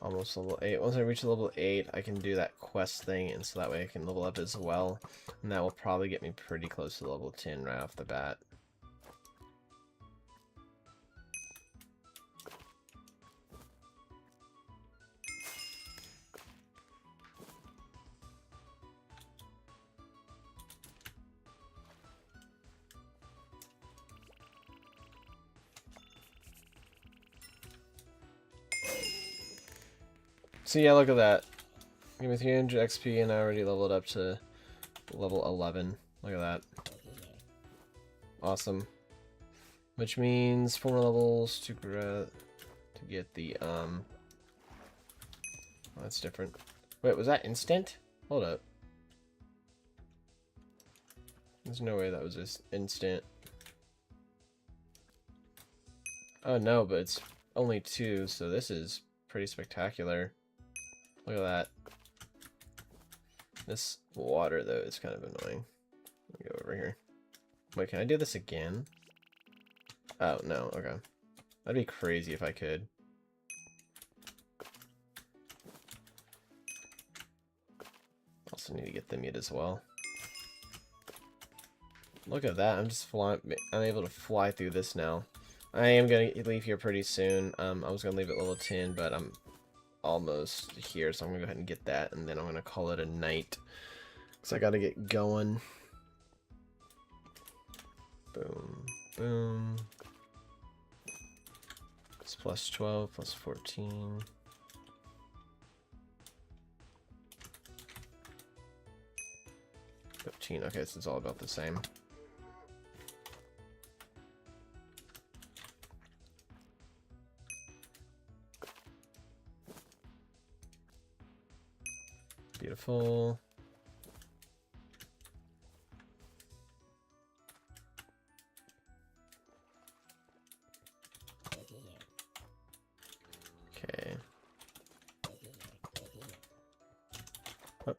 Almost level 8. Once I reach level 8, I can do that quest thing, and so that way I can level up as well. And that will probably get me pretty close to level 10 right off the bat. So yeah, look at that. Give me 300 XP and I already leveled up to level 11. Look at that. Awesome. Which means 4 more levels to get the oh, that's different. Wait, was that instant? Hold up. There's no way that was just instant. Oh no, but it's only 2, so this is pretty spectacular. Look at that. This water, though, is kind of annoying. Let me go over here. Wait, can I do this again? Oh, no, okay. That'd be crazy if I could. Also need to get the meat as well. Look at that, I'm just flying. I'm able to fly through this now. I am going to leave here pretty soon. I was going to leave at level 10, but I'm almost here, so I'm going to go ahead and get that, and then I'm going to call it a night. Because I got to get going. Boom, boom. It's plus 12, plus 14. Okay, so it's all about the same. Beautiful. Okay. Oh.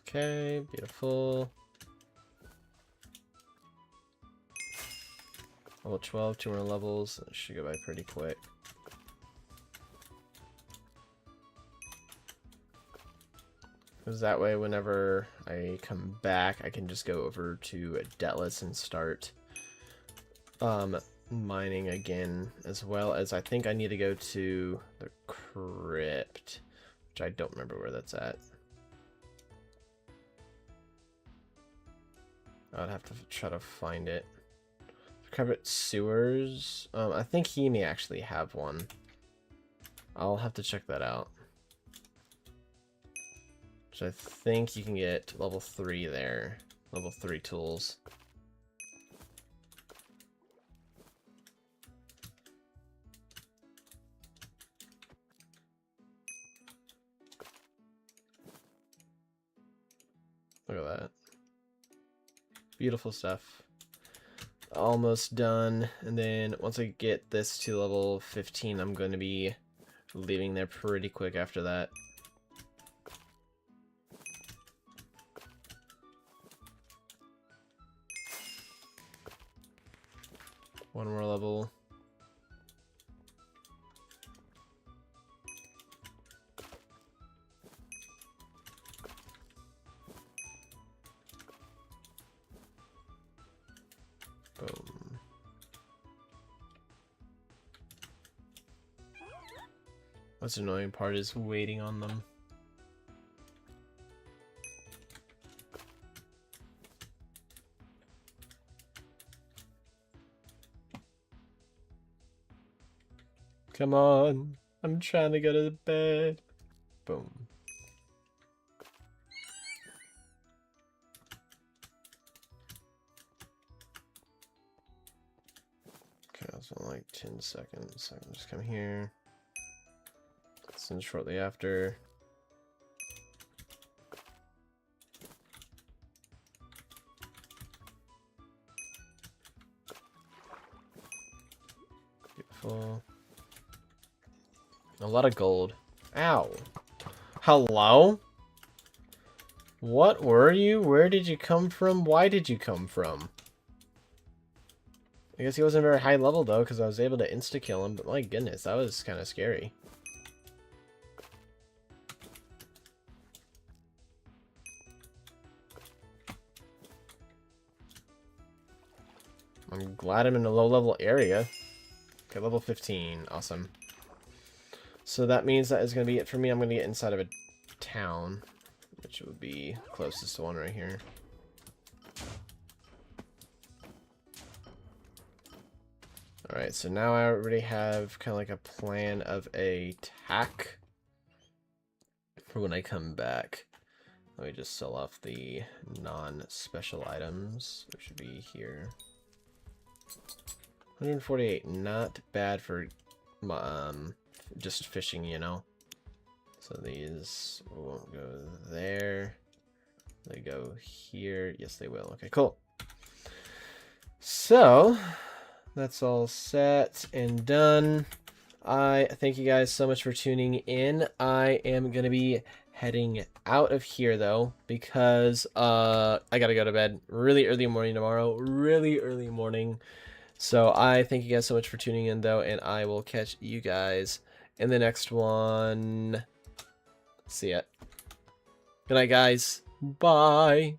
Okay, beautiful. Level 12, 2 more levels. That should go by pretty quick. Because that way, whenever I come back, I can just go over to Detless and start mining again, as well as I think I need to go to the crypt, which I don't remember where that's at. I'd have to try to find it. Crypt sewers. I think he may actually have one. I'll have to check that out. So I think you can get level 3 there. Level 3 tools. Look at that. Beautiful stuff. Almost done. And then once I get this to level 15, I'm going to be leaving there pretty quick after that. One more level. Boom. What's the annoying part is waiting on them. Come on. I'm trying to go to bed. Boom. Okay, that's in like 10 seconds. So I'm just come here. Send shortly after. Beautiful. A lot of gold. Ow. Hello? What were you? Where did you come from? Why did you come from? I guess he wasn't very high level though, because I was able to insta-kill him, but my goodness, that was kind of scary. I'm glad I'm in a low-level area. Okay, level 15. Awesome. So that means that is going to be it for me. I'm going to get inside of a town, which would be closest to one right here. Alright, so now I already have kind of like a plan of a attack for when I come back. Let me just sell off the non-special items, which should be here. 148, not bad for just fishing, you know. So these won't go there. They go here. Yes, they will. Okay, cool. So that's all set and done. I thank you guys so much for tuning in. I am gonna be heading out of here though, because I gotta go to bed really early morning tomorrow. Really early morning. So I thank you guys so much for tuning in though, and I will catch you guys in the next one. See ya. Good night, guys. Bye.